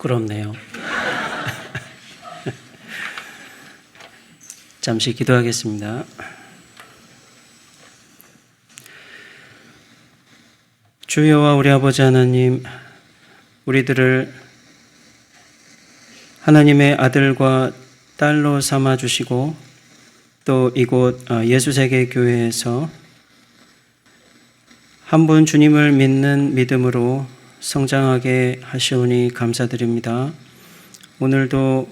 부끄럽네요. 잠시 기도하겠습니다. 주 여호와 우리 아버지 하나님, 우리들을 하나님의 아들과 딸로 삼아주시고 또 이곳 예수세계교회에서 한 분 주님을 믿는 믿음으로 성장하게 하시오니 감사드립니다. 오늘도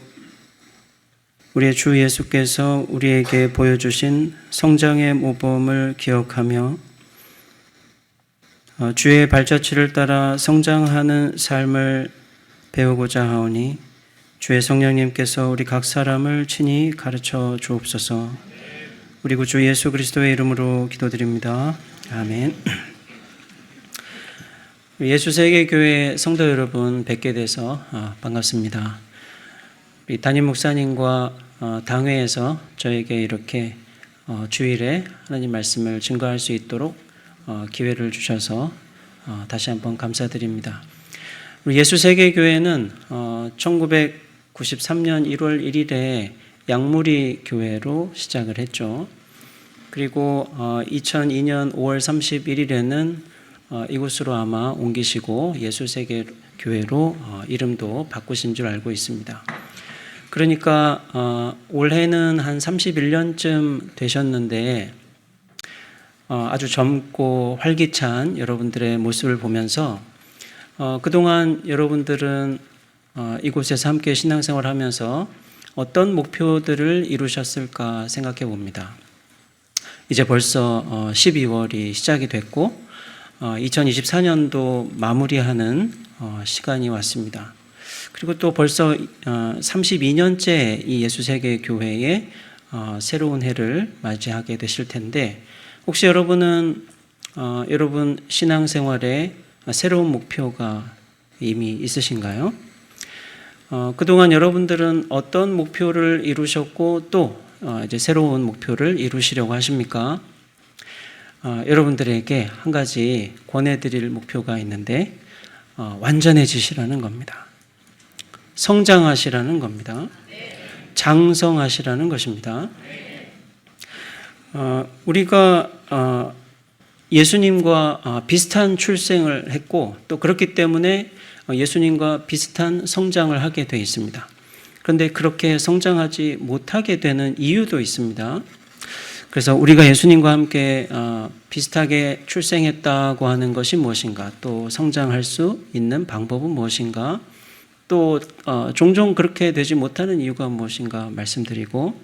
우리의 주 예수께서 우리에게 보여주신 성장의 모범을 기억하며 주의 발자취를 따라 성장하는 삶을 배우고자 하오니 주의 성령님께서 우리 각 사람을 친히 가르쳐 주옵소서. 우리 구주 예수 그리스도의 이름으로 기도드립니다. 아멘. 예수세계교회 성도 여러분 뵙게 돼서 반갑습니다. 우리 담임 목사님과 당회에서 저에게 이렇게 주일에 하나님 말씀을 증거할 수 있도록 기회를 주셔서 다시 한번 감사드립니다. 우리 예수세계교회는 1993년 1월 1일에 양무리 교회로 시작을 했죠. 그리고 2002년 5월 31일에는 이곳으로 아마 옮기시고 예수세계교회로 이름도 바꾸신 줄 알고 있습니다. 그러니까 올해는 한 31년쯤 되셨는데 아주 젊고 활기찬 여러분들의 모습을 보면서 그동안 여러분들은 이곳에서 함께 신앙생활을 하면서 어떤 목표들을 이루셨을까 생각해 봅니다. 이제 벌써 12월이 시작이 됐고 2024년도 마무리하는 시간이 왔습니다. 그리고 또 벌써 32년째 이 예수세계교회의 새로운 해를 맞이하게 되실 텐데 혹시 여러분은 여러분 신앙생활에 새로운 목표가 이미 있으신가요? 그동안 여러분들은 어떤 목표를 이루셨고 또 이제 새로운 목표를 이루시려고 하십니까? 여러분들에게 한 가지 권해드릴 목표가 있는데 완전해지시라는 겁니다. 성장하시라는 겁니다. 장성하시라는 것입니다. 우리가 예수님과 비슷한 출생을 했고 또 그렇기 때문에 예수님과 비슷한 성장을 하게 되어 있습니다. 그런데 그렇게 성장하지 못하게 되는 이유도 있습니다. 그래서 우리가 예수님과 함께 비슷하게 출생했다고 하는 것이 무엇인가, 또 성장할 수 있는 방법은 무엇인가, 또 종종 그렇게 되지 못하는 이유가 무엇인가 말씀드리고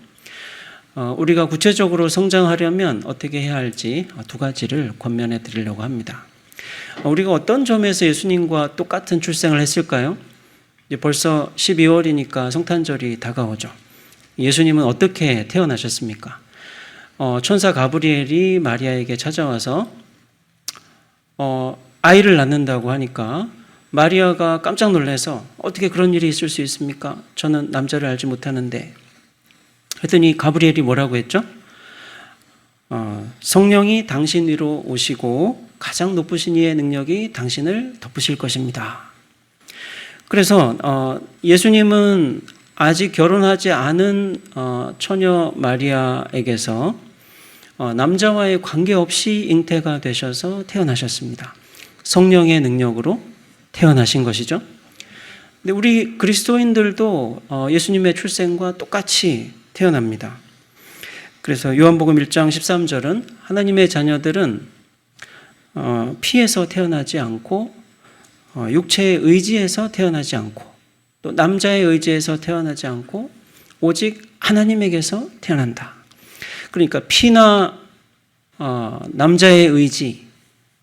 우리가 구체적으로 성장하려면 어떻게 해야 할지 두 가지를 권면해 드리려고 합니다. 우리가 어떤 점에서 예수님과 똑같은 출생을 했을까요? 이제 벌써 12월이니까 성탄절이 다가오죠. 예수님은 어떻게 태어나셨습니까? 천사 가브리엘이 마리아에게 찾아와서 아이를 낳는다고 하니까 마리아가 깜짝 놀라서 어떻게 그런 일이 있을 수 있습니까? 저는 남자를 알지 못하는데. 했더니 가브리엘이 뭐라고 했죠? 성령이 당신 위로 오시고 가장 높으신 이의 능력이 당신을 덮으실 것입니다. 그래서 예수님은 아직 결혼하지 않은 처녀 마리아에게서 남자와의 관계없이 잉태가 되셔서 태어나셨습니다. 성령의 능력으로 태어나신 것이죠. 근데 우리 그리스도인들도 예수님의 출생과 똑같이 태어납니다. 그래서 요한복음 1장 13절은 하나님의 자녀들은 피에서 태어나지 않고 육체의 의지에서 태어나지 않고 또 남자의 의지에서 태어나지 않고 오직 하나님에게서 태어난다. 그러니까 피나 남자의 의지,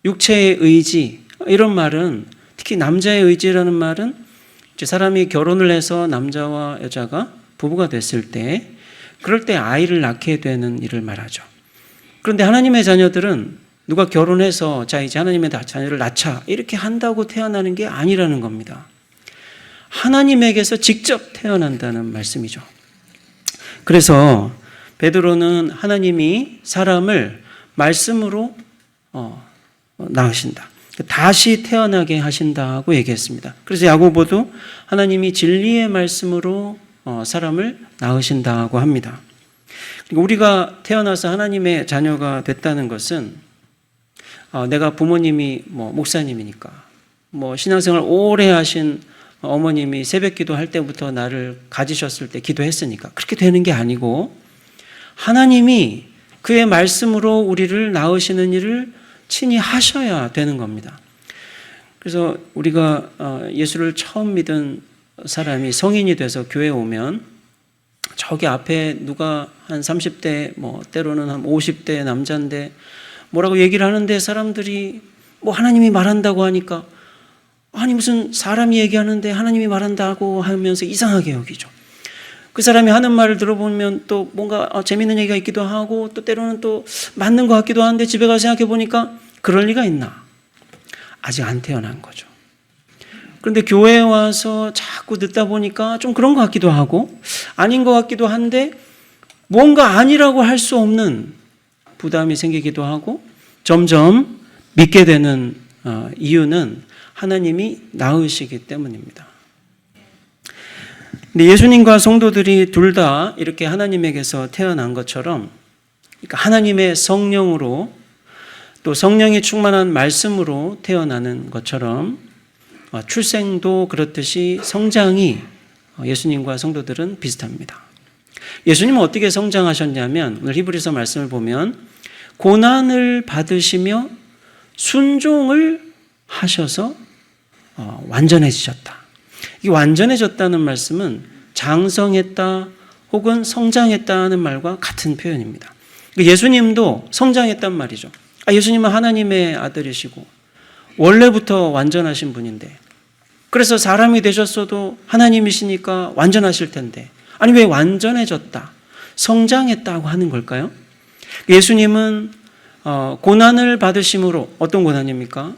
육체의 의지 이런 말은 특히 남자의 의지라는 말은 이제 사람이 결혼을 해서 남자와 여자가 부부가 됐을 때 그럴 때 아이를 낳게 되는 일을 말하죠. 그런데 하나님의 자녀들은 누가 결혼해서 자 이제 하나님의 자녀를 낳자 이렇게 한다고 태어나는 게 아니라는 겁니다. 하나님에게서 직접 태어난다는 말씀이죠. 그래서 베드로는 하나님이 사람을 말씀으로 낳으신다. 다시 태어나게 하신다고 얘기했습니다. 그래서 야고보도 하나님이 진리의 말씀으로 사람을 낳으신다고 합니다. 우리가 태어나서 하나님의 자녀가 됐다는 것은 내가 부모님이 목사님이니까 신앙생활 오래 하신 어머님이 새벽기도 할 때부터 나를 가지셨을 때 기도했으니까 그렇게 되는 게 아니고 하나님이 그의 말씀으로 우리를 낳으시는 일을 친히 하셔야 되는 겁니다. 그래서 우리가 예수를 처음 믿은 사람이 성인이 돼서 교회에 오면 저기 앞에 누가 한 30대 때로는 한 50대 남자인데 뭐라고 얘기를 하는데 사람들이 하나님이 말한다고 하니까 아니 무슨 사람이 얘기하는데 하나님이 말한다고 하면서 이상하게 여기죠. 그 사람이 하는 말을 들어보면 또 뭔가 재밌는 얘기가 있기도 하고 또 때로는 또 맞는 것 같기도 한데 집에 가서 생각해 보니까 그럴 리가 있나? 아직 안 태어난 거죠. 그런데 교회에 와서 자꾸 듣다 보니까 좀 그런 것 같기도 하고 아닌 것 같기도 한데 뭔가 아니라고 할 수 없는 부담이 생기기도 하고 점점 믿게 되는 이유는 하나님이 낳으시기 때문입니다. 근데 예수님과 성도들이 둘 다 이렇게 하나님에게서 태어난 것처럼 그러니까 하나님의 성령으로 또 성령이 충만한 말씀으로 태어나는 것처럼 출생도 그렇듯이 성장이 예수님과 성도들은 비슷합니다. 예수님은 어떻게 성장하셨냐면 오늘 히브리서 말씀을 보면 고난을 받으시며 순종을 하셔서 완전해지셨다. 이 완전해졌다는 말씀은 장성했다 혹은 성장했다는 말과 같은 표현입니다. 예수님도 성장했단 말이죠. 예수님은 하나님의 아들이시고 원래부터 완전하신 분인데 그래서 사람이 되셨어도 하나님이시니까 완전하실 텐데 아니 왜 완전해졌다, 성장했다고 하는 걸까요? 예수님은 고난을 받으심으로 어떤 고난입니까?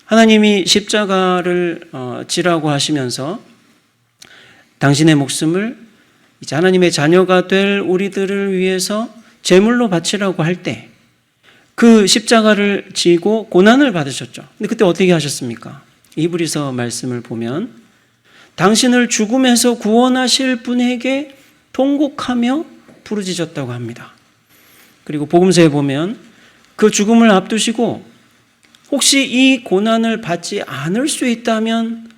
하나님이 십자가를 지라고 하시면서 당신의 목숨을 이제 하나님의 자녀가 될 우리들을 위해서 제물로 바치라고 할 때 그 십자가를 지고 고난을 받으셨죠. 근데 그때 어떻게 하셨습니까? 히브리서 말씀을 보면 당신을 죽음에서 구원하실 분에게 통곡하며 부르짖었다고 합니다. 그리고 복음서에 보면 그 죽음을 앞두시고 혹시 이 고난을 받지 않을 수 있다면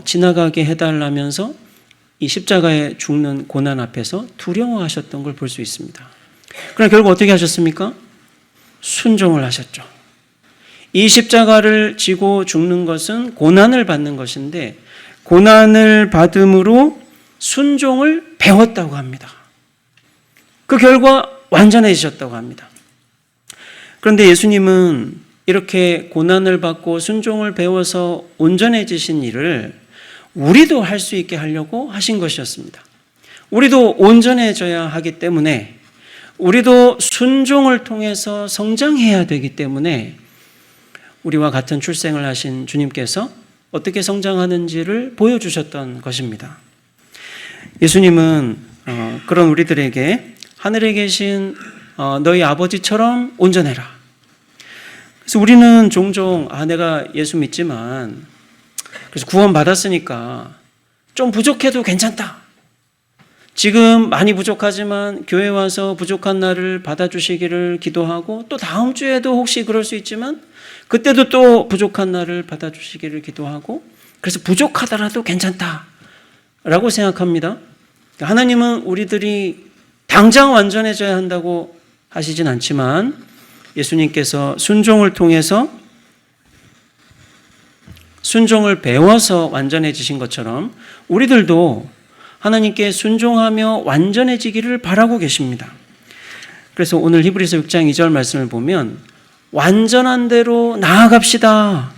지나가게 해달라면서 이 십자가에 죽는 고난 앞에서 두려워하셨던 걸 볼 수 있습니다. 그러나 결국 어떻게 하셨습니까? 순종을 하셨죠. 이 십자가를 지고 죽는 것은 고난을 받는 것인데 고난을 받음으로 순종을 배웠다고 합니다. 그 결과 완전해지셨다고 합니다. 그런데 예수님은 이렇게 고난을 받고 순종을 배워서 온전해지신 일을 우리도 할 수 있게 하려고 하신 것이었습니다. 우리도 온전해져야 하기 때문에 우리도 순종을 통해서 성장해야 되기 때문에 우리와 같은 출생을 하신 주님께서 어떻게 성장하는지를 보여주셨던 것입니다. 예수님은 그런 우리들에게 하늘에 계신 너희 아버지처럼 온전해라. 그래서 우리는 종종 내가 예수 믿지만 그래서 구원 받았으니까 좀 부족해도 괜찮다. 지금 많이 부족하지만 교회 와서 부족한 나를 받아주시기를 기도하고 또 다음 주에도 혹시 그럴 수 있지만 그때도 또 부족한 나를 받아주시기를 기도하고 그래서 부족하더라도 괜찮다라고 생각합니다. 하나님은 우리들이 당장 완전해져야 한다고 하시진 않지만 예수님께서 순종을 통해서 순종을 배워서 완전해지신 것처럼 우리들도 하나님께 순종하며 완전해지기를 바라고 계십니다. 그래서 오늘 히브리서 6장 2절 말씀을 보면 완전한 대로 나아갑시다.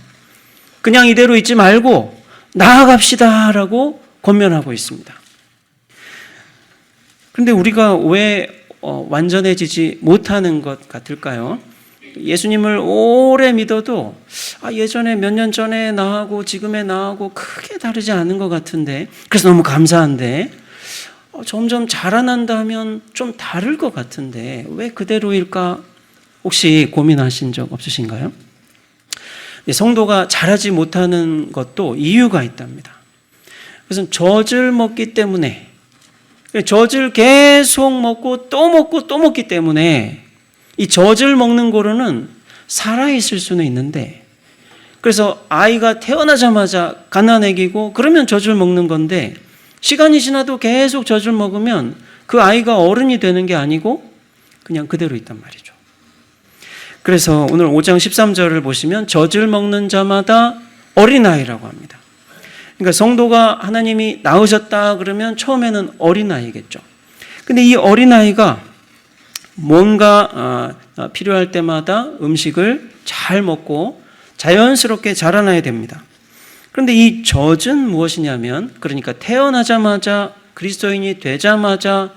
그냥 이대로 있지 말고 나아갑시다 라고 권면하고 있습니다. 그런데 우리가 왜 완전해지지 못하는 것 같을까요? 예수님을 오래 믿어도 예전에 몇 년 전에 나하고 지금의 나하고 크게 다르지 않은 것 같은데 그래서 너무 감사한데 점점 자라난다면 좀 다를 것 같은데 왜 그대로일까? 혹시 고민하신 적 없으신가요? 성도가 자라지 못하는 것도 이유가 있답니다. 그래서 젖을 먹기 때문에, 젖을 계속 먹고 또 먹고 또 먹기 때문에 이 젖을 먹는 고로는 살아있을 수는 있는데, 그래서 아이가 태어나자마자 갓난아기고 그러면 젖을 먹는 건데, 시간이 지나도 계속 젖을 먹으면 그 아이가 어른이 되는 게 아니고 그냥 그대로 있단 말이죠. 그래서 오늘 5장 13절을 보시면 젖을 먹는 자마다 어린아이라고 합니다. 그러니까 성도가 하나님이 낳으셨다 그러면 처음에는 어린아이겠죠. 근데 이 어린아이가 뭔가 필요할 때마다 음식을 잘 먹고 자연스럽게 자라나야 됩니다. 그런데 이 젖은 무엇이냐면, 그러니까 태어나자마자 그리스도인이 되자마자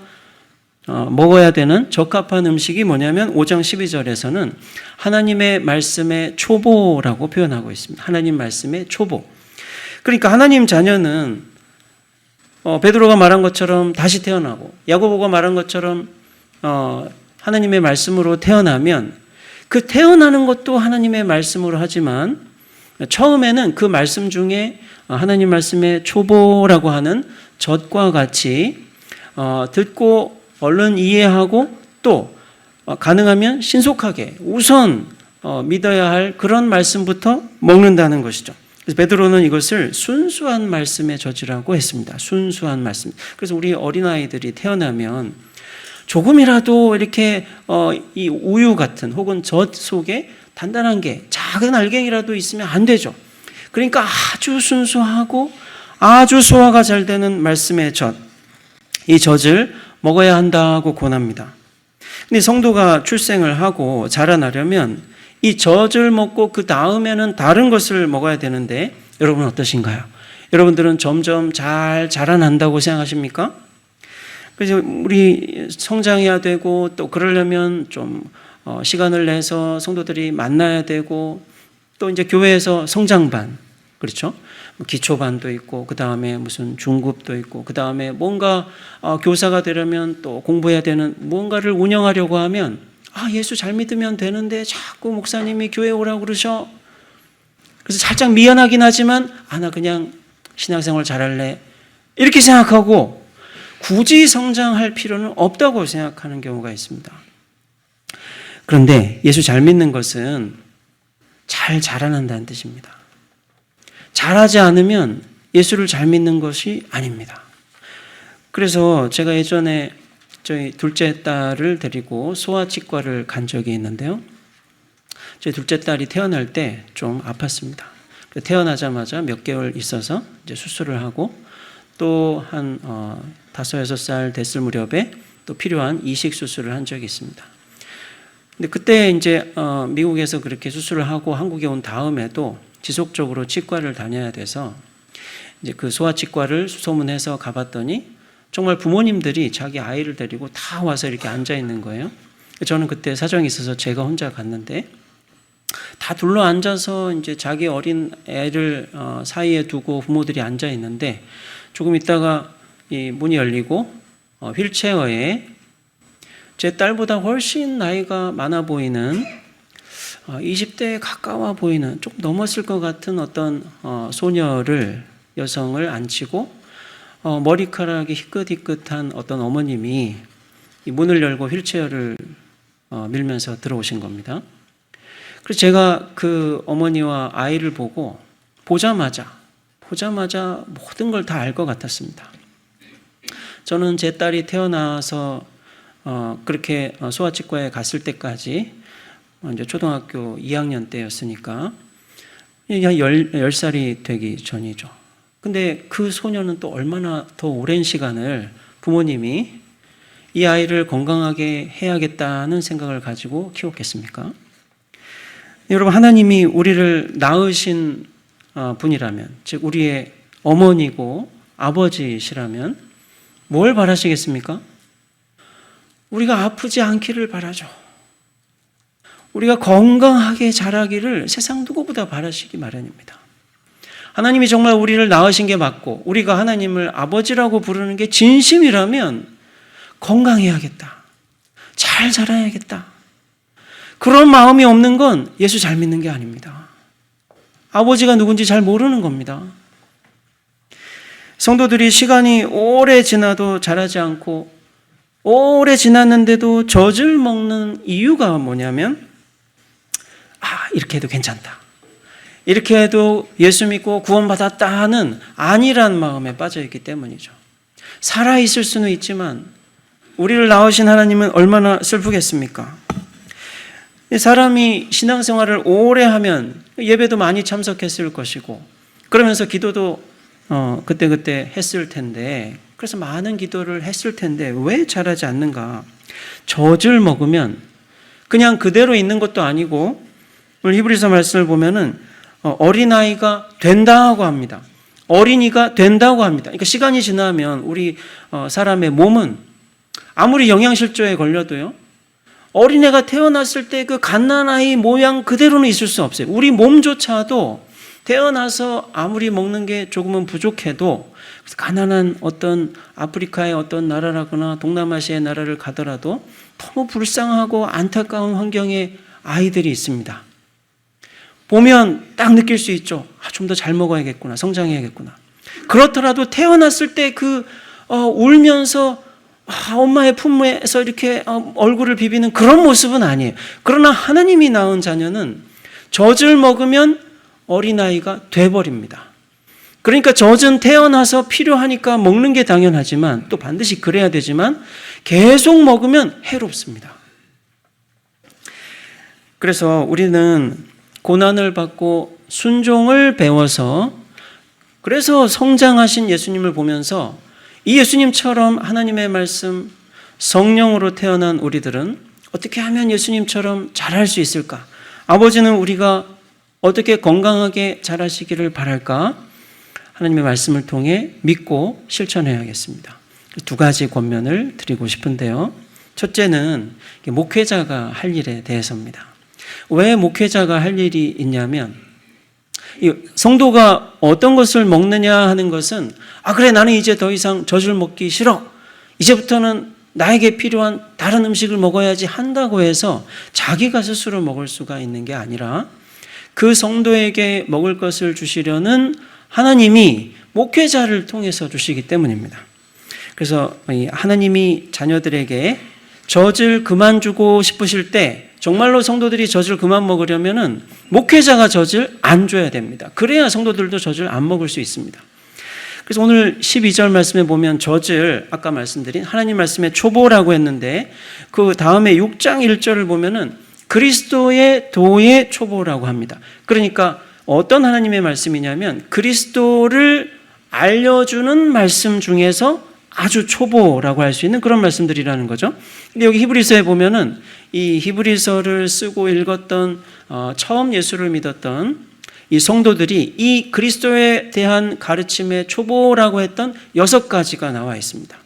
먹어야 되는 적합한 음식이 뭐냐면 5장 12절에서는 하나님의 말씀의 초보라고 표현하고 있습니다. 하나님 말씀의 초보. 그러니까 하나님 자녀는 베드로가 말한 것처럼 다시 태어나고 야고보가 말한 것처럼 하나님의 말씀으로 태어나면 그 태어나는 것도 하나님의 말씀으로 하지만 처음에는 그 말씀 중에 하나님 말씀의 초보라고 하는 젖과 같이 듣고 얼른 이해하고 또 가능하면 신속하게 우선 믿어야 할 그런 말씀부터 먹는다는 것이죠. 그래서 베드로는 이것을 순수한 말씀의 젖이라고 했습니다. 순수한 말씀. 그래서 우리 어린아이들이 태어나면 조금이라도 이렇게 이 우유 같은 혹은 젖 속에 단단한 게 작은 알갱이라도 있으면 안 되죠. 그러니까 아주 순수하고 아주 소화가 잘 되는 말씀의 젖, 이 젖을 먹어야 한다고 권합니다. 근데 성도가 출생을 하고 자라나려면 이 젖을 먹고 그 다음에는 다른 것을 먹어야 되는데 여러분 어떠신가요? 여러분들은 점점 잘 자라난다고 생각하십니까? 그래서 우리 성장해야 되고 또 그러려면 좀 시간을 내서 성도들이 만나야 되고 또 이제 교회에서 성장반, 그렇죠? 기초반도 있고 그 다음에 무슨 중급도 있고 그 다음에 뭔가 교사가 되려면 또 공부해야 되는 무언가를 운영하려고 하면 예수 잘 믿으면 되는데 자꾸 목사님이 교회 오라고 그러셔. 그래서 살짝 미안하긴 하지만 나 그냥 신앙생활 잘할래 이렇게 생각하고 굳이 성장할 필요는 없다고 생각하는 경우가 있습니다. 그런데 예수 잘 믿는 것은 잘 자라난다는 뜻입니다. 잘하지 않으면 예수를 잘 믿는 것이 아닙니다. 그래서 제가 예전에 저희 둘째 딸을 데리고 소아치과를 간 적이 있는데요. 저희 둘째 딸이 태어날 때 좀 아팠습니다. 태어나자마자 몇 개월 있어서 이제 수술을 하고 또 한 5, 6살 됐을 무렵에 또 필요한 이식 수술을 한 적이 있습니다. 근데 그때 이제 미국에서 그렇게 수술을 하고 한국에 온 다음에도 지속적으로 치과를 다녀야 돼서 이제 그 소아치과를 소문해서 가봤더니 정말 부모님들이 자기 아이를 데리고 다 와서 이렇게 앉아 있는 거예요. 저는 그때 사정이 있어서 제가 혼자 갔는데 다 둘러 앉아서 이제 자기 어린 애를 사이에 두고 부모들이 앉아 있는데 조금 있다가 이 문이 열리고 휠체어에 제 딸보다 훨씬 나이가 많아 보이는 20대에 가까워 보이는 조금 넘었을 것 같은 어떤 소녀를 여성을 앉히고 머리카락이 희끗희끗한 어떤 어머님이 이 문을 열고 휠체어를 밀면서 들어오신 겁니다. 그래서 제가 그 어머니와 아이를 보고 보자마자 모든 걸 다 알 것 같았습니다. 저는 제 딸이 태어나서 그렇게 소아치과에 갔을 때까지 이제 초등학교 2학년 때였으니까 10살이 되기 전이죠. 근데 그 소녀는 또 얼마나 더 오랜 시간을 부모님이 이 아이를 건강하게 해야겠다는 생각을 가지고 키웠겠습니까? 여러분, 하나님이 우리를 낳으신 분이라면, 즉 우리의 어머니고 아버지시라면 뭘 바라시겠습니까? 우리가 아프지 않기를 바라죠. 우리가 건강하게 자라기를 세상 누구보다 바라시기 마련입니다. 하나님이 정말 우리를 낳으신 게 맞고 우리가 하나님을 아버지라고 부르는 게 진심이라면 건강해야겠다. 잘 자라야겠다. 그런 마음이 없는 건 예수 잘 믿는 게 아닙니다. 아버지가 누군지 잘 모르는 겁니다. 성도들이 시간이 오래 지나도 자라지 않고 오래 지났는데도 젖을 먹는 이유가 뭐냐면 이렇게 해도 괜찮다, 이렇게 해도 예수 믿고 구원받았다 하는 안일한 마음에 빠져있기 때문이죠. 살아있을 수는 있지만 우리를 낳으신 하나님은 얼마나 슬프겠습니까? 사람이 신앙생활을 오래 하면 예배도 많이 참석했을 것이고 그러면서 기도도 그때그때 했을 텐데, 그래서 많은 기도를 했을 텐데 왜 잘하지 않는가? 젖을 먹으면 그냥 그대로 있는 것도 아니고, 오늘 히브리서 말씀을 보면은 어린아이가 된다고 합니다. 어린이가 된다고 합니다. 그러니까 시간이 지나면 우리 사람의 몸은 아무리 영양실조에 걸려도요, 어린애가 태어났을 때 그 갓난아이 모양 그대로는 있을 수 없어요. 우리 몸조차도 태어나서 아무리 먹는 게 조금은 부족해도 가난한 어떤 아프리카의 어떤 나라라거나 동남아시아의 나라를 가더라도 너무 불쌍하고 안타까운 환경의 아이들이 있습니다. 보면 딱 느낄 수 있죠. 좀 더 잘 먹어야겠구나, 성장해야겠구나. 그렇더라도 태어났을 때 울면서 엄마의 품에서 이렇게 얼굴을 비비는 그런 모습은 아니에요. 그러나 하나님이 낳은 자녀는 젖을 먹으면 어린아이가 돼버립니다. 그러니까 젖은 태어나서 필요하니까 먹는 게 당연하지만, 또 반드시 그래야 되지만 계속 먹으면 해롭습니다. 그래서 우리는 고난을 받고 순종을 배워서, 그래서 성장하신 예수님을 보면서 이 예수님처럼 하나님의 말씀, 성령으로 태어난 우리들은 어떻게 하면 예수님처럼 잘할 수 있을까? 아버지는 우리가 어떻게 건강하게 자라시기를 바랄까? 하나님의 말씀을 통해 믿고 실천해야겠습니다. 두 가지 권면을 드리고 싶은데요. 첫째는 목회자가 할 일에 대해서입니다. 왜 목회자가 할 일이 있냐면, 성도가 어떤 것을 먹느냐 하는 것은 그래, 나는 이제 더 이상 젖을 먹기 싫어, 이제부터는 나에게 필요한 다른 음식을 먹어야지 한다고 해서 자기가 스스로 먹을 수가 있는 게 아니라 그 성도에게 먹을 것을 주시려는 하나님이 목회자를 통해서 주시기 때문입니다. 그래서 하나님이 자녀들에게 젖을 그만 주고 싶으실 때, 정말로 성도들이 젖을 그만 먹으려면은 목회자가 젖을 안 줘야 됩니다. 그래야 성도들도 젖을 안 먹을 수 있습니다. 그래서 오늘 12절 말씀에 보면 젖을, 아까 말씀드린 하나님 말씀의 초보라고 했는데, 그 다음에 6장 1절을 보면은 그리스도의 도의 초보라고 합니다. 그러니까 어떤 하나님의 말씀이냐면 그리스도를 알려주는 말씀 중에서 아주 초보라고 할 수 있는 그런 말씀들이라는 거죠. 근데 여기 히브리서에 보면은 이 히브리서를 쓰고 읽었던 처음 예수를 믿었던 이 성도들이 이 그리스도에 대한 가르침의 초보라고 했던 6가지가 나와 있습니다.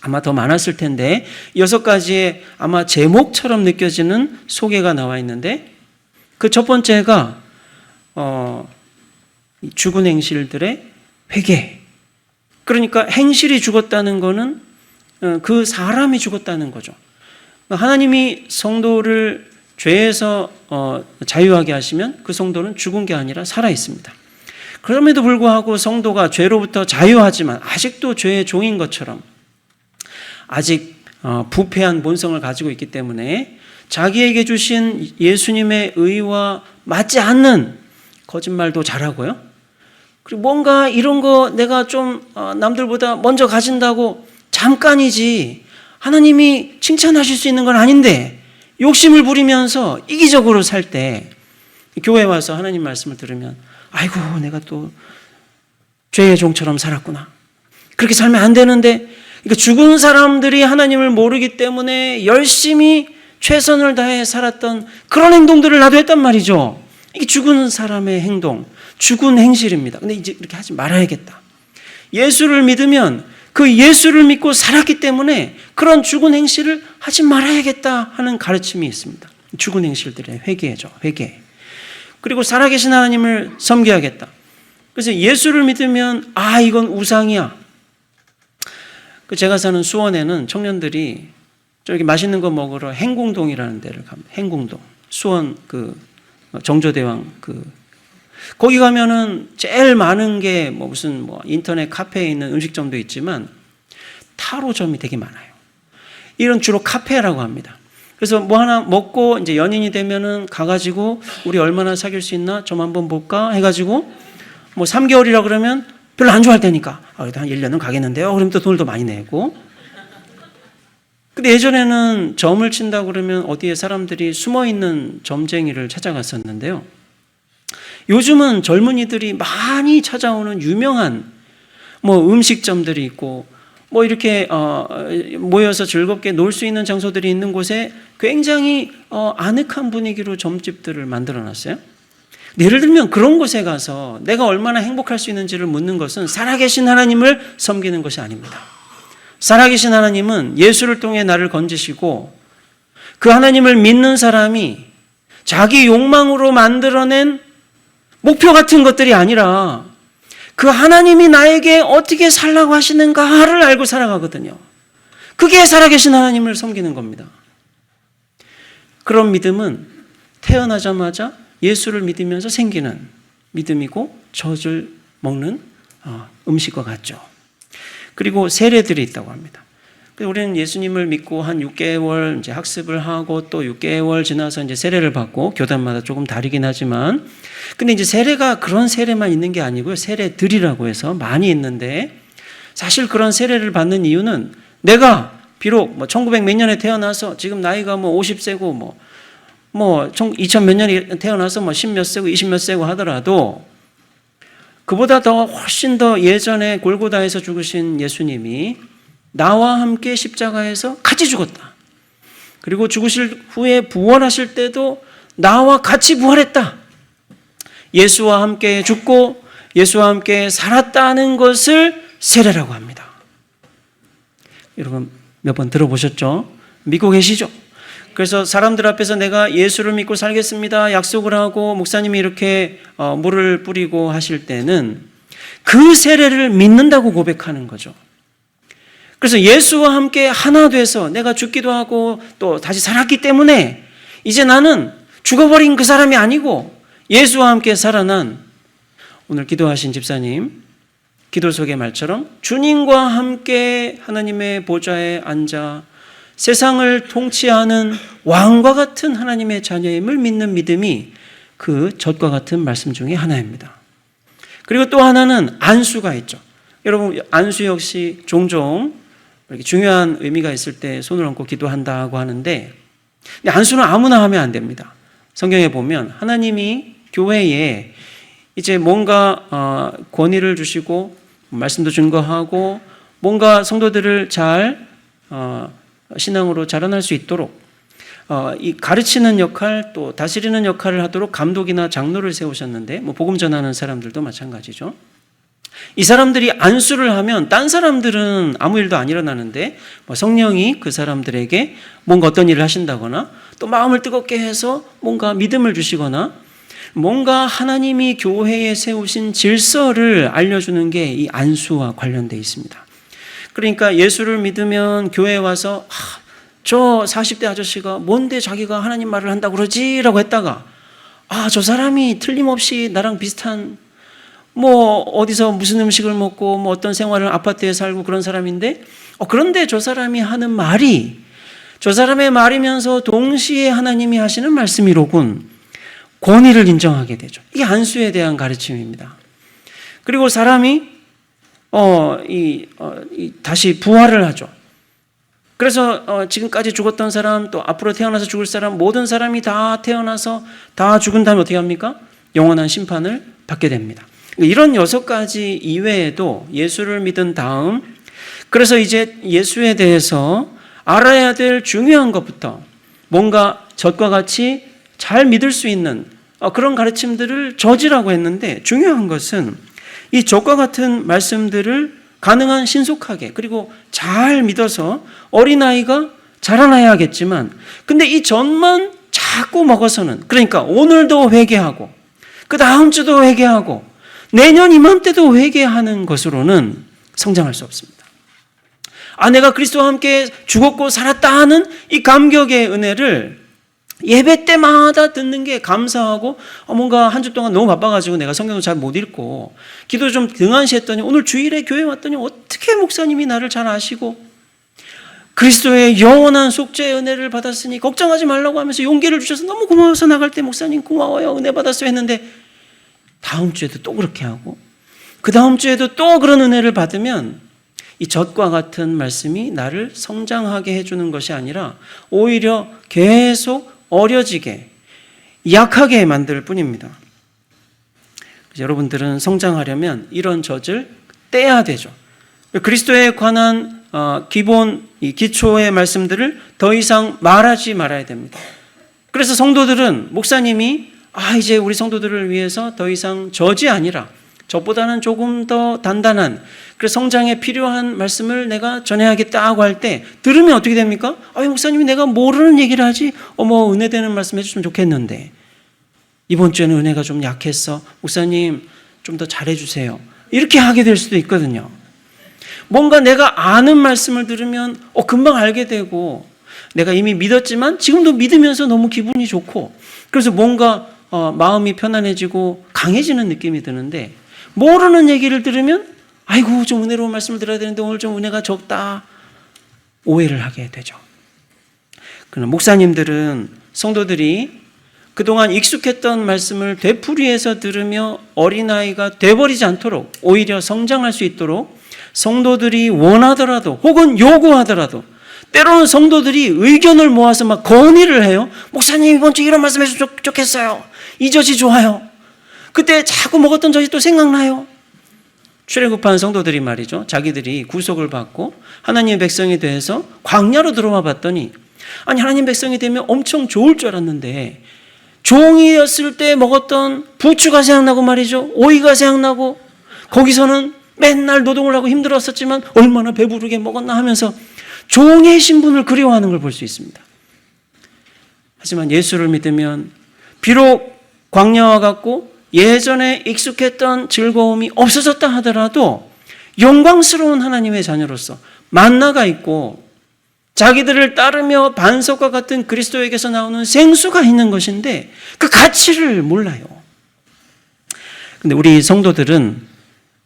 아마 더 많았을 텐데 6가지의 아마 제목처럼 느껴지는 소개가 나와 있는데, 그 첫 번째가 죽은 행실들의 회개. 그러니까 행실이 죽었다는 것은 그 사람이 죽었다는 거죠. 하나님이 성도를 죄에서 자유하게 하시면 그 성도는 죽은 게 아니라 살아 있습니다. 그럼에도 불구하고 성도가 죄로부터 자유하지만 아직도 죄의 종인 것처럼 아직 부패한 본성을 가지고 있기 때문에 자기에게 주신 예수님의 의와 맞지 않는 거짓말도 잘하고요. 그리고 뭔가 이런 거 내가 좀 남들보다 먼저 가진다고 잠깐이지 하나님이 칭찬하실 수 있는 건 아닌데 욕심을 부리면서 이기적으로 살 때 교회에 와서 하나님 말씀을 들으면 아이고, 내가 또 죄의 종처럼 살았구나, 그렇게 살면 안 되는데, 그러니까 죽은 사람들이 하나님을 모르기 때문에 열심히 최선을 다해 살았던 그런 행동들을 나도 했단 말이죠. 이게 죽은 사람의 행동, 죽은 행실입니다. 근데 이제 이렇게 하지 말아야겠다. 예수를 믿으면 그 예수를 믿고 살았기 때문에 그런 죽은 행실을 하지 말아야겠다 하는 가르침이 있습니다. 죽은 행실들의 회개죠, 회개. 그리고 살아계신 하나님을 섬겨야겠다. 그래서 예수를 믿으면 이건 우상이야. 제가 사는 수원에는 청년들이 저기 맛있는 거 먹으러 행궁동이라는 데를 갑니다. 행궁동. 수원 정조대왕 거기 가면은 제일 많은 게 뭐 무슨 뭐 인터넷 카페에 있는 음식점도 있지만 타로점이 되게 많아요. 이런 주로 카페라고 합니다. 그래서 뭐 하나 먹고 이제 연인이 되면은 가가지고 우리 얼마나 사귈 수 있나 좀 한번 볼까 해가지고 뭐 3개월이라 그러면 별로 안 좋아할 테니까 그래도 한 1년은 가겠는데요. 그러면 또 돈을 더 많이 내고. 근데 예전에는 점을 친다고 그러면 어디에 사람들이 숨어있는 점쟁이를 찾아갔었는데요. 요즘은 젊은이들이 많이 찾아오는 유명한 뭐 음식점들이 있고 뭐 이렇게 모여서 즐겁게 놀 수 있는 장소들이 있는 곳에 굉장히 아늑한 분위기로 점집들을 만들어 놨어요. 예를 들면 그런 곳에 가서 내가 얼마나 행복할 수 있는지를 묻는 것은 살아계신 하나님을 섬기는 것이 아닙니다. 살아계신 하나님은 예수를 통해 나를 건지시고 그 하나님을 믿는 사람이 자기 욕망으로 만들어낸 목표 같은 것들이 아니라 그 하나님이 나에게 어떻게 살라고 하시는가를 알고 살아가거든요. 그게 살아계신 하나님을 섬기는 겁니다. 그런 믿음은 태어나자마자 예수를 믿으면서 생기는 믿음이고 젖을 먹는 음식과 같죠. 그리고 세례들이 있다고 합니다. 우리는 예수님을 믿고 한 6개월 이제 학습을 하고 또 6개월 지나서 이제 세례를 받고 교단마다 조금 다르긴 하지만 근데 이제 세례가 그런 세례만 있는 게 아니고요. 세례들이라고 해서 많이 있는데 사실 그런 세례를 받는 이유는 내가 비록 뭐 1900 몇 년에 태어나서 지금 나이가 뭐 50세고 뭐 2000 몇 년에 태어나서 뭐 10몇 세고 20 몇 세고 하더라도 그보다 더 훨씬 더 예전에 골고다에서 죽으신 예수님이 나와 함께 십자가에서 같이 죽었다. 그리고 죽으실 후에 부활하실 때도 나와 같이 부활했다. 예수와 함께 죽고 예수와 함께 살았다는 것을 세례라고 합니다. 여러분 몇 번 들어보셨죠? 믿고 계시죠? 그래서 사람들 앞에서 내가 예수를 믿고 살겠습니다 약속을 하고 목사님이 이렇게 물을 뿌리고 하실 때는 그 세례를 믿는다고 고백하는 거죠. 그래서 예수와 함께 하나 돼서 내가 죽기도 하고 또 다시 살았기 때문에 이제 나는 죽어버린 그 사람이 아니고 예수와 함께 살아난 오늘 기도하신 집사님 기도 속의 말처럼 주님과 함께 하나님의 보좌에 앉아 세상을 통치하는 왕과 같은 하나님의 자녀임을 믿는 믿음이 그 젖과 같은 말씀 중에 하나입니다. 그리고 또 하나는 안수가 있죠. 여러분 안수 역시 종종 이렇게 중요한 의미가 있을 때 손을 얹고 기도한다고 하는데 안수는 아무나 하면 안 됩니다. 성경에 보면 하나님이 교회에 이제 뭔가 권위를 주시고 말씀도 증거하고 뭔가 성도들을 잘 신앙으로 자라날 수 있도록 이 가르치는 역할 또 다스리는 역할을 하도록 감독이나 장로를 세우셨는데 뭐 복음 전하는 사람들도 마찬가지죠. 이 사람들이 안수를 하면 딴 사람들은 아무 일도 안 일어나는데 뭐 성령이 그 사람들에게 뭔가 어떤 일을 하신다거나 또 마음을 뜨겁게 해서 뭔가 믿음을 주시거나 뭔가 하나님이 교회에 세우신 질서를 알려주는 게 이 안수와 관련되어 있습니다. 그러니까 예수를 믿으면 교회에 와서 저 40대 아저씨가 뭔데 자기가 하나님 말을 한다고 그러지? 라고 했다가 저 사람이 틀림없이 나랑 비슷한 뭐 어디서 무슨 음식을 먹고 뭐 어떤 생활을 아파트에 살고 그런 사람인데 그런데 저 사람이 하는 말이 저 사람의 말이면서 동시에 하나님이 하시는 말씀이로군. 권위를 인정하게 되죠. 이게 안수에 대한 가르침입니다. 그리고 사람이 다시 부활을 하죠. 그래서 지금까지 죽었던 사람 또 앞으로 태어나서 죽을 사람 모든 사람이 다 태어나서 다 죽은 다음에 어떻게 합니까? 영원한 심판을 받게 됩니다. 이런 6가지 이외에도 예수를 믿은 다음 그래서 이제 예수에 대해서 알아야 될 중요한 것부터 뭔가 젖과 같이 잘 믿을 수 있는 그런 가르침들을 젖이라고 했는데 중요한 것은 이 젖과 같은 말씀들을 가능한 신속하게 그리고 잘 믿어서 어린아이가 자라나야겠지만 근데 이 젖만 자꾸 먹어서는 그러니까 오늘도 회개하고 그 다음 주도 회개하고 내년 이맘때도 회개하는 것으로는 성장할 수 없습니다. 내가 그리스도와 함께 죽었고 살았다 하는 이 감격의 은혜를 예배 때마다 듣는 게 감사하고 뭔가 한 주 동안 너무 바빠가지고 내가 성경도 잘 못 읽고 기도 좀 등한시했더니 오늘 주일에 교회 왔더니 어떻게 목사님이 나를 잘 아시고 그리스도의 영원한 속죄의 은혜를 받았으니 걱정하지 말라고 하면서 용기를 주셔서 너무 고마워서 나갈 때 목사님 고마워요 은혜 받았어요 했는데 다음 주에도 또 그렇게 하고 그 다음 주에도 또 그런 은혜를 받으면 이 젖과 같은 말씀이 나를 성장하게 해주는 것이 아니라 오히려 계속 어려지게 약하게 만들 뿐입니다. 여러분들은 성장하려면 이런 젖을 떼야 되죠. 그리스도에 관한 기본 이 기초의 말씀들을 더 이상 말하지 말아야 됩니다. 그래서 성도들은 목사님이 이제 우리 성도들을 위해서 더 이상 젖이 아니라 저보다는 조금 더 단단한 그래서 성장에 필요한 말씀을 내가 전해야겠다고 할 때 들으면 어떻게 됩니까? 목사님이 내가 모르는 얘기를 하지 은혜되는 말씀 해주시면 좋겠는데 이번 주에는 은혜가 좀 약했어 목사님 좀 더 잘해주세요 이렇게 하게 될 수도 있거든요. 뭔가 내가 아는 말씀을 들으면 금방 알게 되고 내가 이미 믿었지만 지금도 믿으면서 너무 기분이 좋고 그래서 뭔가 마음이 편안해지고 강해지는 느낌이 드는데 모르는 얘기를 들으면 아이고 좀 은혜로운 말씀을 들어야 되는데 오늘 좀 은혜가 적다 오해를 하게 되죠. 그러나 목사님들은 성도들이 그동안 익숙했던 말씀을 되풀이해서 들으며 어린아이가 돼버리지 않도록 오히려 성장할 수 있도록 성도들이 원하더라도 혹은 요구하더라도 때로는 성도들이 의견을 모아서 막 건의를 해요. 목사님 이번 주 이런 말씀 해주면 좋겠어요. 이 젖이 좋아요. 그때 자꾸 먹었던 젖이 또 생각나요. 출애굽한 성도들이 말이죠. 자기들이 구속을 받고 하나님의 백성이 돼서 광야로 들어와 봤더니 하나님 백성이 되면 엄청 좋을 줄 알았는데 종이었을 때 먹었던 부추가 생각나고 말이죠. 오이가 생각나고 거기서는 맨날 노동을 하고 힘들었었지만 얼마나 배부르게 먹었나 하면서 종의 신분을 그리워하는 걸 볼 수 있습니다. 하지만 예수를 믿으면 비록 광야와 같고 예전에 익숙했던 즐거움이 없어졌다 하더라도 영광스러운 하나님의 자녀로서 만나가 있고 자기들을 따르며 반석과 같은 그리스도에게서 나오는 생수가 있는 것인데 그 가치를 몰라요. 근데 우리 성도들은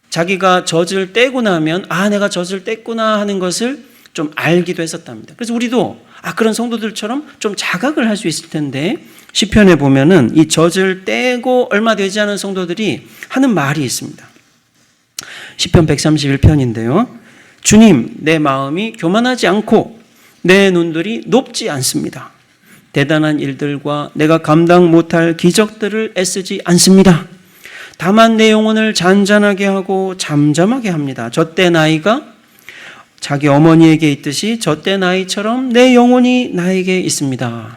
자기가 젖을 떼고 나면 내가 젖을 뗐구나 하는 것을 좀 알기도 했었답니다. 그래서 우리도 그런 성도들처럼 좀 자각을 할 수 있을 텐데 시편에 보면은 이 젖을 떼고 얼마 되지 않은 성도들이 하는 말이 있습니다. 시편 131편인데요. 주님, 내 마음이 교만하지 않고 내 눈들이 높지 않습니다. 대단한 일들과 내가 감당 못할 기적들을 애쓰지 않습니다. 다만 내 영혼을 잔잔하게 하고 잠잠하게 합니다. 젖된 아이가 자기 어머니에게 있듯이 젖된 아이처럼 내 영혼이 나에게 있습니다.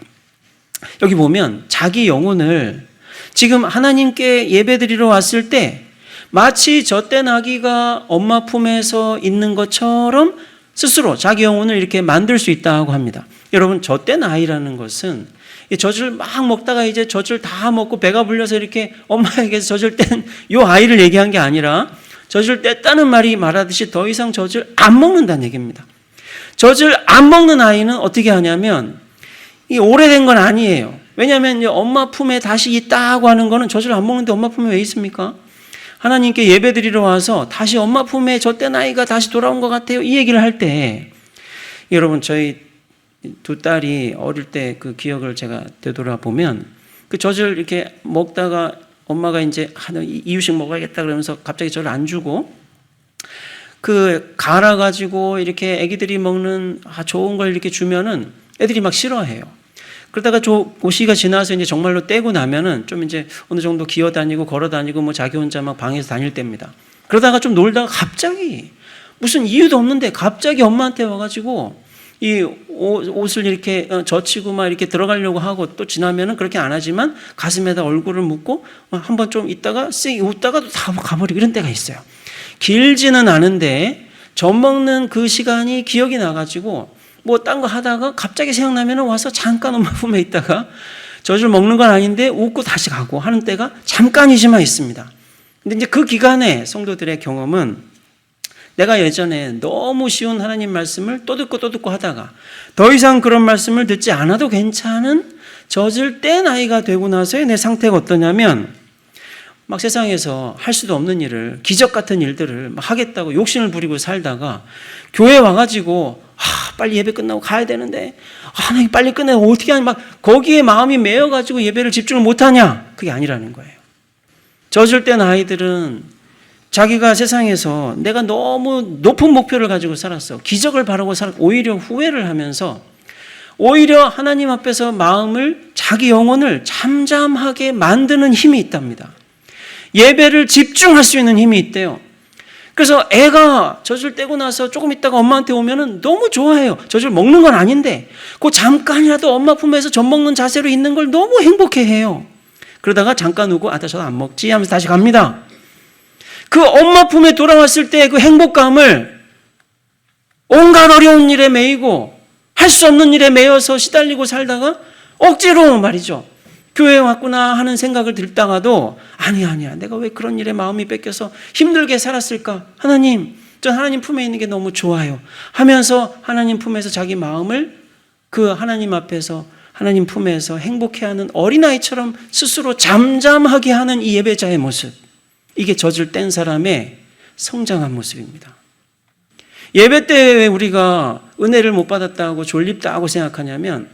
여기 보면 자기 영혼을 지금 하나님께 예배드리러 왔을 때 마치 젖된 아기가 엄마 품에서 있는 것처럼 스스로 자기 영혼을 이렇게 만들 수 있다고 합니다. 여러분, 젖된 아이라는 것은 젖을 막 먹다가 이제 젖을 다 먹고 배가 불려서 이렇게 엄마에게서 젖을 뗀 이 아이를 얘기한 게 아니라 젖을 뗐다는 말이 말하듯이 더 이상 젖을 안 먹는다는 얘기입니다. 젖을 안 먹는 아이는 어떻게 하냐면 이 오래된 건 아니에요. 왜냐하면 이제 엄마 품에 다시 있다고 하는 거는 젖을 안 먹는데 엄마 품에 왜 있습니까? 하나님께 예배드리러 와서 다시 엄마 품에 젖된 아이가 다시 돌아온 것 같아요. 이 얘기를 할 때 여러분 저희 두 딸이 어릴 때 그 기억을 제가 되돌아보면 그 젖을 이렇게 먹다가 엄마가 이제 이유식 먹어야겠다 그러면서 갑자기 저를 안 주고 그 갈아가지고 이렇게 애기들이 먹는 좋은 걸 이렇게 주면은 애들이 막 싫어해요. 그러다가 그 시기가 지나서 이제 정말로 떼고 나면은 좀 이제 어느 정도 기어 다니고 걸어 다니고 뭐 자기 혼자 막 방에서 다닐 때입니다. 그러다가 좀 놀다가 갑자기 무슨 이유도 없는데 갑자기 엄마한테 와가지고 이 옷을 이렇게 젖히고 막 이렇게 들어가려고 하고 또 지나면은 그렇게 안 하지만 가슴에다 얼굴을 묻고 한번 좀 있다가 씩 웃다가도 다 가버리고 이런 때가 있어요. 길지는 않은데 젖 먹는 그 시간이 기억이 나가지고 뭐 딴 거 하다가 갑자기 생각나면 와서 잠깐 엄마 품에 있다가 젖을 먹는 건 아닌데 웃고 다시 가고 하는 때가 잠깐이지만 있습니다. 근데 이제 그 기간에 성도들의 경험은 내가 예전에 너무 쉬운 하나님 말씀을 또 듣고 하다가 더 이상 그런 말씀을 듣지 않아도 괜찮은 젖을 때 나이가 되고 나서의 내 상태가 어떠냐면 막 세상에서 할 수도 없는 일을, 기적 같은 일들을 막 하겠다고 욕심을 부리고 살다가 교회 와가지고 빨리 예배 끝나고 가야 되는데 나 빨리 끝내고 어떻게 하냐, 막 거기에 마음이 매여가지고 예배를 집중을 못하냐, 그게 아니라는 거예요. 젖을 땐 아이들은 자기가 세상에서 내가 너무 높은 목표를 가지고 살았어, 기적을 바라고 살았고 오히려 후회를 하면서 오히려 하나님 앞에서 마음을, 자기 영혼을 잠잠하게 만드는 힘이 있답니다. 예배를 집중할 수 있는 힘이 있대요. 그래서 애가 젖을 떼고 나서 조금 있다가 엄마한테 오면은 너무 좋아해요. 젖을 먹는 건 아닌데 그 잠깐이라도 엄마 품에서 젖 먹는 자세로 있는 걸 너무 행복해해요. 그러다가 잠깐 오고 저 안 먹지 하면서 다시 갑니다. 그 엄마 품에 돌아왔을 때 그 행복감을 온갖 어려운 일에 매이고 할 수 없는 일에 매여서 시달리고 살다가 억지로 말이죠, 교회에 왔구나 하는 생각을 들다가도 아니야 내가 왜 그런 일에 마음이 뺏겨서 힘들게 살았을까, 하나님, 전 하나님 품에 있는 게 너무 좋아요 하면서 하나님 품에서 자기 마음을 그 하나님 앞에서, 하나님 품에서 행복해하는 어린아이처럼 스스로 잠잠하게 하는 이 예배자의 모습, 이게 젖을 뗀 사람의 성장한 모습입니다. 예배 때 왜 우리가 은혜를 못 받았다고 졸립다고 생각하냐면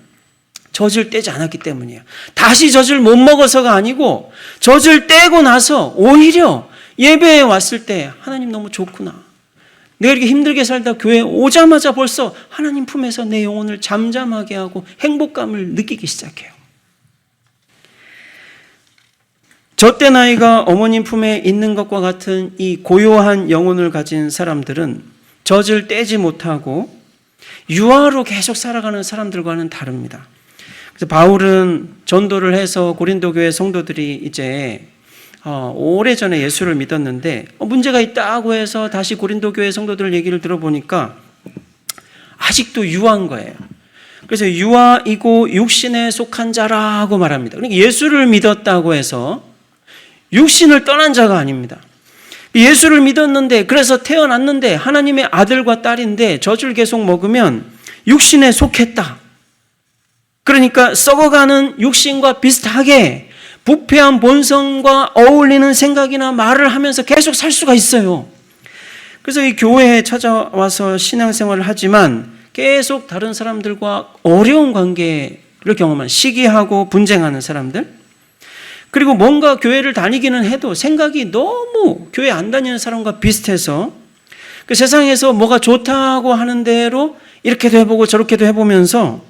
젖을 떼지 않았기 때문이에요. 다시 젖을 못 먹어서가 아니고 젖을 떼고 나서 오히려 예배에 왔을 때 하나님 너무 좋구나, 내가 이렇게 힘들게 살다 교회에 오자마자 벌써 하나님 품에서 내 영혼을 잠잠하게 하고 행복감을 느끼기 시작해요. 젖된 아이가 어머님 품에 있는 것과 같은 이 고요한 영혼을 가진 사람들은 젖을 떼지 못하고 유아로 계속 살아가는 사람들과는 다릅니다. 그래서 바울은 전도를 해서 고린도 교회 성도들이 이제 오래전에 예수를 믿었는데 문제가 있다고 해서 다시 고린도 교회 성도들 얘기를 들어보니까 아직도 유아인 거예요. 그래서 유아이고 육신에 속한 자라고 말합니다. 그러니까 예수를 믿었다고 해서 육신을 떠난 자가 아닙니다. 예수를 믿었는데, 그래서 태어났는데 하나님의 아들과 딸인데 젖을 계속 먹으면 육신에 속했다. 그러니까 썩어가는 육신과 비슷하게 부패한 본성과 어울리는 생각이나 말을 하면서 계속 살 수가 있어요. 그래서 이 교회에 찾아와서 신앙생활을 하지만 계속 다른 사람들과 어려운 관계를 경험한, 시기하고 분쟁하는 사람들, 그리고 뭔가 교회를 다니기는 해도 생각이 너무 교회 안 다니는 사람과 비슷해서 그 세상에서 뭐가 좋다고 하는 대로 이렇게도 해보고 저렇게도 해보면서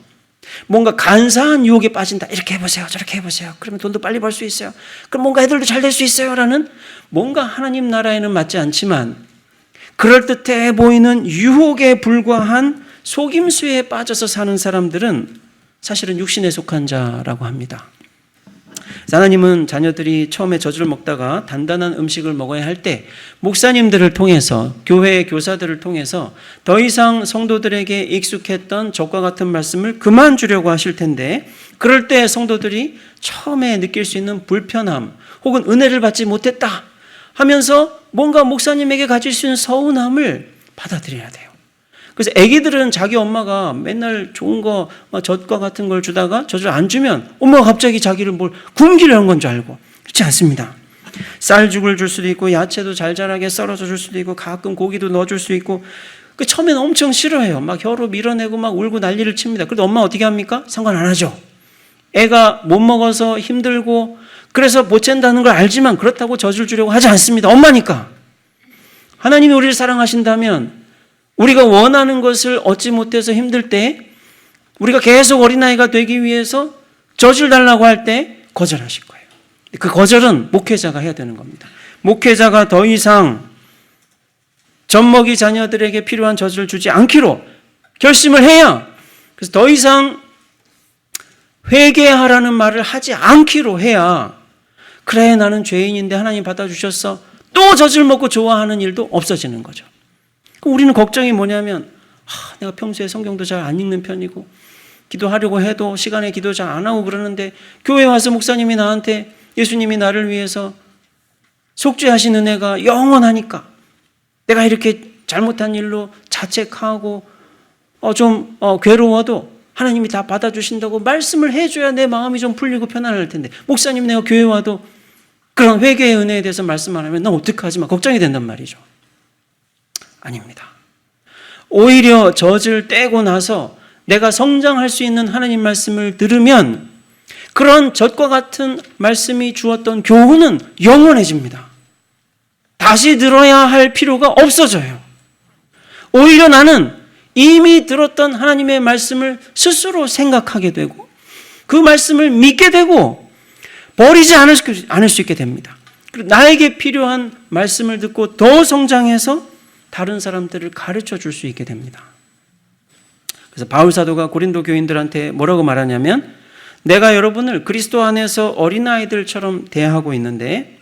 뭔가 간사한 유혹에 빠진다. 이렇게 해보세요, 저렇게 해보세요, 그러면 돈도 빨리 벌 수 있어요, 그럼 뭔가 애들도 잘 될 수 있어요 라는 뭔가 하나님 나라에는 맞지 않지만 그럴듯해 보이는 유혹에 불과한 속임수에 빠져서 사는 사람들은 사실은 육신에 속한 자라고 합니다. 하나님은 자녀들이 처음에 젖을 먹다가 단단한 음식을 먹어야 할 때 목사님들을 통해서, 교회 교사들을 통해서 더 이상 성도들에게 익숙했던 젖과 같은 말씀을 그만 주려고 하실 텐데, 그럴 때 성도들이 처음에 느낄 수 있는 불편함 혹은 은혜를 받지 못했다 하면서 뭔가 목사님에게 가질 수 있는 서운함을 받아들여야 돼요. 그래서 애기들은 자기 엄마가 맨날 좋은 거, 젖과 같은 걸 주다가 젖을 안 주면 엄마가 갑자기 자기를 뭘 굶기려는 건 줄 알고, 그렇지 않습니다. 쌀죽을 줄 수도 있고 야채도 잘 자라게 썰어서 줄 수도 있고 가끔 고기도 넣어줄 수 있고, 그 처음에는 엄청 싫어해요. 막 혀로 밀어내고 막 울고 난리를 칩니다. 그래도 엄마 어떻게 합니까? 상관 안 하죠. 애가 못 먹어서 힘들고 그래서 못 잰다는 걸 알지만 그렇다고 젖을 주려고 하지 않습니다. 엄마니까. 하나님이 우리를 사랑하신다면 우리가 원하는 것을 얻지 못해서 힘들 때, 우리가 계속 어린아이가 되기 위해서 젖을 달라고 할 때 거절하실 거예요. 그 거절은 목회자가 해야 되는 겁니다. 목회자가 더 이상 젖먹이 자녀들에게 필요한 젖을 주지 않기로 결심을 해야, 그래서 더 이상 회개하라는 말을 하지 않기로 해야, 그래 나는 죄인인데 하나님 받아주셨어, 또 젖을 먹고 좋아하는 일도 없어지는 거죠. 우리는 걱정이 뭐냐면 내가 평소에 성경도 잘 안 읽는 편이고 기도하려고 해도 시간에 기도 잘 안 하고 그러는데 교회 와서 목사님이 나한테 예수님이 나를 위해서 속죄하신 은혜가 영원하니까 내가 이렇게 잘못한 일로 자책하고 좀 괴로워도 하나님이 다 받아주신다고 말씀을 해줘야 내 마음이 좀 풀리고 편안할 텐데, 목사님 내가 교회 와도 그런 회개의 은혜에 대해서 말씀 안 하면 난 어떡하지? 막 걱정이 된단 말이죠. 아닙니다. 오히려 젖을 떼고 나서 내가 성장할 수 있는 하나님 말씀을 들으면 그런 젖과 같은 말씀이 주었던 교훈은 영원해집니다. 다시 들어야 할 필요가 없어져요. 오히려 나는 이미 들었던 하나님의 말씀을 스스로 생각하게 되고 그 말씀을 믿게 되고 버리지 않을 수 있게 됩니다. 그리고 나에게 필요한 말씀을 듣고 더 성장해서 다른 사람들을 가르쳐 줄 수 있게 됩니다. 그래서 바울 사도가 고린도 교인들한테 뭐라고 말하냐면, 내가 여러분을 그리스도 안에서 어린아이들처럼 대하고 있는데,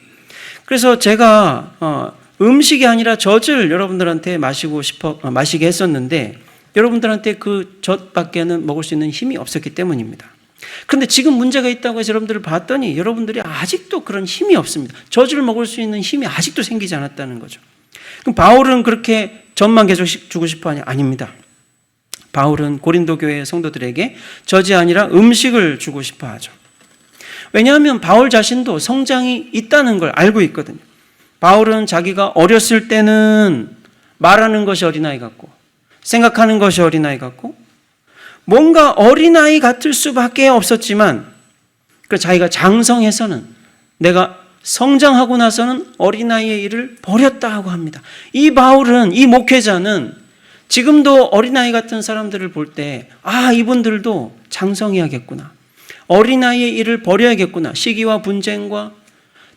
그래서 제가 음식이 아니라 젖을 여러분들한테 마시게 했었는데 여러분들한테 그 젖밖에는 먹을 수 있는 힘이 없었기 때문입니다. 그런데 지금 문제가 있다고 해서 여러분들을 봤더니 여러분들이 아직도 그런 힘이 없습니다. 젖을 먹을 수 있는 힘이 아직도 생기지 않았다는 거죠. 그럼 바울은 그렇게 젖만 계속 주고 싶어 하냐? 아닙니다. 바울은 고린도 교회 성도들에게 젖이 아니라 음식을 주고 싶어 하죠. 왜냐하면 바울 자신도 성장이 있다는 걸 알고 있거든요. 바울은 자기가 어렸을 때는 말하는 것이 어린아이 같고 생각하는 것이 어린아이 같고 뭔가 어린아이 같을 수밖에 없었지만, 자기가 장성해서는, 내가 성장하고 나서는 어린아이의 일을 버렸다 고 합니다. 이 바울은, 이 목회자는 지금도 어린아이 같은 사람들을 볼 때 이분들도 장성해야겠구나, 어린아이의 일을 버려야겠구나, 시기와 분쟁과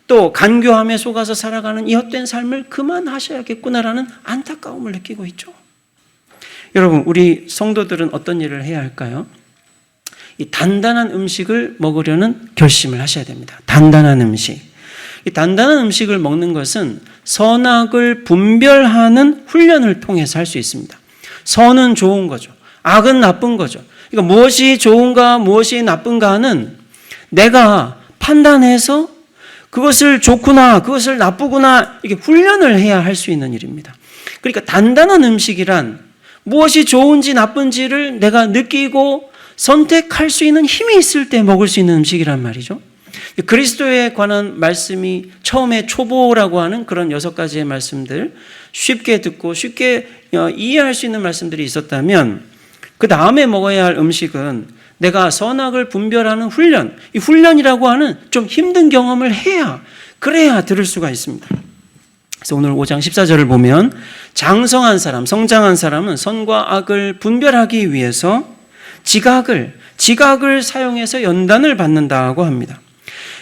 또 간교함에 속아서 살아가는 이 헛된 삶을 그만하셔야겠구나라는 안타까움을 느끼고 있죠. 여러분, 우리 성도들은 어떤 일을 해야 할까요? 이 단단한 음식을 먹으려는 결심을 하셔야 됩니다. 단단한 음식. 이 단단한 음식을 먹는 것은 선악을 분별하는 훈련을 통해서 할 수 있습니다. 선은 좋은 거죠. 악은 나쁜 거죠. 그러니까 무엇이 좋은가 무엇이 나쁜가는 내가 판단해서 그것을 좋구나 그것을 나쁘구나 이렇게 훈련을 해야 할 수 있는 일입니다. 그러니까 단단한 음식이란 무엇이 좋은지 나쁜지를 내가 느끼고 선택할 수 있는 힘이 있을 때 먹을 수 있는 음식이란 말이죠. 그리스도에 관한 말씀이 처음에 초보라고 하는 그런 6가지의 말씀들, 쉽게 듣고 쉽게 이해할 수 있는 말씀들이 있었다면, 그 다음에 먹어야 할 음식은 내가 선악을 분별하는 훈련, 이 훈련이라고 하는 좀 힘든 경험을 그래야 들을 수가 있습니다. 그래서 오늘 5장 14절을 보면, 장성한 사람, 성장한 사람은 선과 악을 분별하기 위해서 지각을 사용해서 연단을 받는다고 합니다.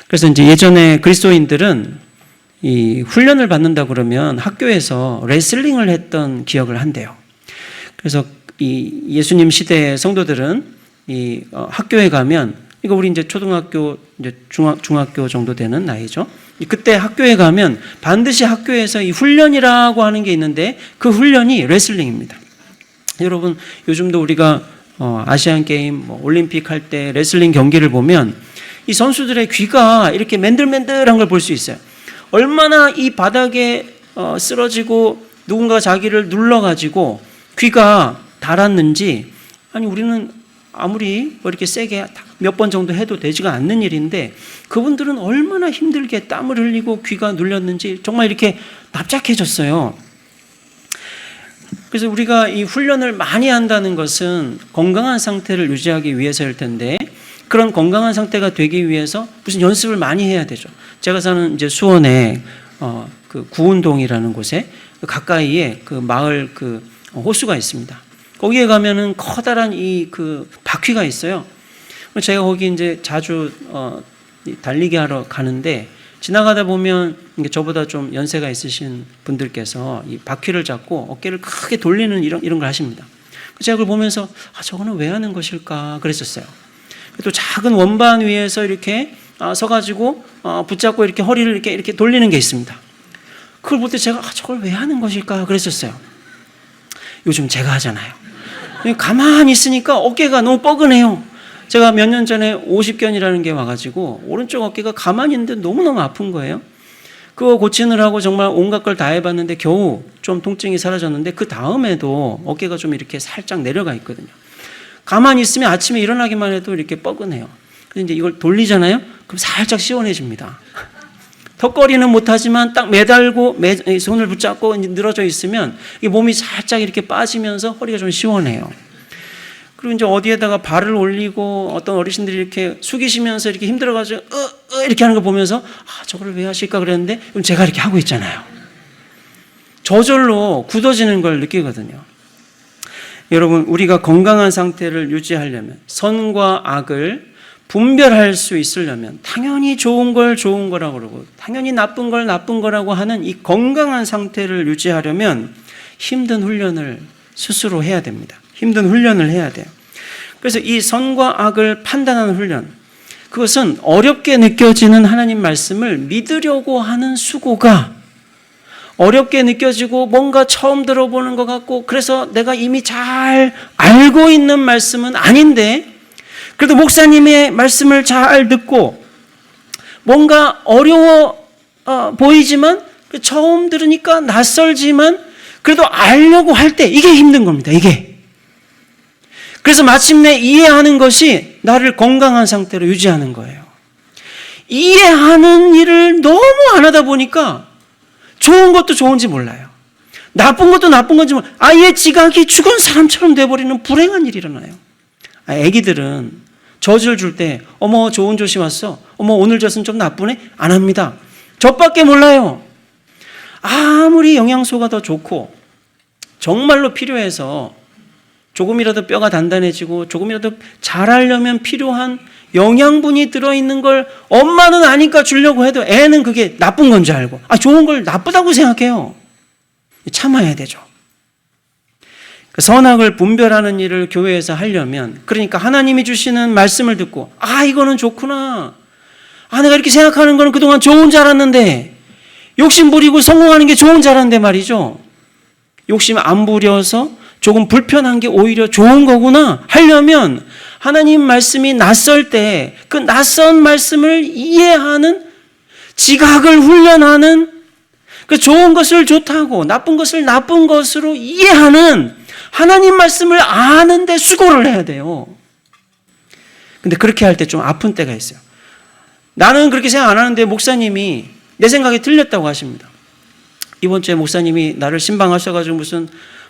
그래서 이제 예전에 그리스도인들은 이 훈련을 받는다 그러면 학교에서 레슬링을 했던 기억을 한대요. 그래서 이 예수님 시대의 성도들은 이 학교에 가면, 이거 우리 이제 초등학교, 이제 중학교 정도 되는 나이죠. 그때 학교에 가면 반드시 학교에서 이 훈련이라고 하는 게 있는데 그 훈련이 레슬링입니다. 여러분, 요즘도 우리가 아시안 게임, 올림픽 할 때 레슬링 경기를 보면 이 선수들의 귀가 이렇게 맨들맨들한 걸 볼 수 있어요. 얼마나 이 바닥에 쓰러지고 누군가 자기를 눌러가지고 귀가 닳았는지, 아니 우리는 아무리 이렇게 세게 몇 번 정도 해도 되지가 않는 일인데 그분들은 얼마나 힘들게 땀을 흘리고 귀가 눌렸는지 정말 이렇게 납작해졌어요. 그래서 우리가 이 훈련을 많이 한다는 것은 건강한 상태를 유지하기 위해서일 텐데, 그런 건강한 상태가 되기 위해서 무슨 연습을 많이 해야 되죠. 제가 사는 이제 수원에 그 구운동이라는 곳에 가까이에 그 마을 그 호수가 있습니다. 거기에 가면은 커다란 이 그 바퀴가 있어요. 제가 거기 이제 자주 달리기 하러 가는데, 지나가다 보면 저보다 좀 연세가 있으신 분들께서 이 바퀴를 잡고 어깨를 크게 돌리는 이런 걸 하십니다. 제가 그걸 보면서 저거는 왜 하는 것일까 그랬었어요. 또 작은 원반 위에서 이렇게 서가지고 붙잡고 이렇게 허리를 이렇게 돌리는 게 있습니다. 그걸 볼 때 제가 저걸 왜 하는 것일까 그랬었어요. 요즘 제가 하잖아요. 가만히 있으니까 어깨가 너무 뻐근해요. 제가 몇 년 전에 50견이라는 게 와가지고 오른쪽 어깨가 가만히 있는데 너무너무 아픈 거예요. 그거 고치느라고 정말 온갖 걸 다 해봤는데 겨우 좀 통증이 사라졌는데 그 다음에도 어깨가 좀 이렇게 살짝 내려가 있거든요. 가만히 있으면 아침에 일어나기만 해도 이렇게 뻐근해요. 그래서 이제 이걸 돌리잖아요. 그럼 살짝 시원해집니다. 턱걸이는 못하지만 딱 매달고 손을 붙잡고 늘어져 있으면 이 몸이 살짝 이렇게 빠지면서 허리가 좀 시원해요. 그리고 이제 어디에다가 발을 올리고 어떤 어르신들이 이렇게 숙이시면서 이렇게 힘들어가지고 이렇게 하는 거 보면서 저걸 왜 하실까 그랬는데 그럼 제가 이렇게 하고 있잖아요. 저절로 굳어지는 걸 느끼거든요. 여러분, 우리가 건강한 상태를 유지하려면, 선과 악을 분별할 수 있으려면 당연히 좋은 걸 좋은 거라고 그러고 당연히 나쁜 걸 나쁜 거라고 하는 이 건강한 상태를 유지하려면 힘든 훈련을 스스로 해야 됩니다. 힘든 훈련을 해야 돼요. 그래서 이 선과 악을 판단하는 훈련, 그것은 어렵게 느껴지는 하나님 말씀을 믿으려고 하는 수고가 어렵게 느껴지고 뭔가 처음 들어보는 것 같고 그래서 내가 이미 잘 알고 있는 말씀은 아닌데 그래도 목사님의 말씀을 잘 듣고 뭔가 어려워 보이지만 처음 들으니까 낯설지만 그래도 알려고 할 때 이게 힘든 겁니다. 이게. 그래서 마침내 이해하는 것이 나를 건강한 상태로 유지하는 거예요. 이해하는 일을 너무 안 하다 보니까 좋은 것도 좋은지 몰라요. 나쁜 것도 나쁜 건지 몰라요. 아예 지각이 죽은 사람처럼 돼버리는 불행한 일이 일어나요. 애기들은 젖을 줄 때 어머 좋은 젖이 왔어. 어머 오늘 젖은 좀 나쁘네. 안 합니다. 젖밖에 몰라요. 아무리 영양소가 더 좋고 정말로 필요해서 조금이라도 뼈가 단단해지고 조금이라도 자라려면 필요한 영양분이 들어있는 걸 엄마는 아니까 주려고 해도 애는 그게 나쁜 건 줄 알고 좋은 걸 나쁘다고 생각해요. 참아야 되죠. 선악을 분별하는 일을 교회에서 하려면 그러니까 하나님이 주시는 말씀을 듣고 이거는 좋구나. 내가 이렇게 생각하는 거는 그동안 좋은 줄 알았는데 욕심 부리고 성공하는 게 좋은 줄 알았는데 말이죠. 욕심 안 부려서 조금 불편한 게 오히려 좋은 거구나 하려면 하나님 말씀이 낯설 때 그 낯선 말씀을 이해하는 지각을 훈련하는 그 좋은 것을 좋다고 나쁜 것을 나쁜 것으로 이해하는 하나님 말씀을 아는데 수고를 해야 돼요. 근데 그렇게 할 때 좀 아픈 때가 있어요. 나는 그렇게 생각 안 하는데 목사님이 내 생각이 틀렸다고 하십니다. 이번 주에 목사님이 나를 신방하셔가지고 무슨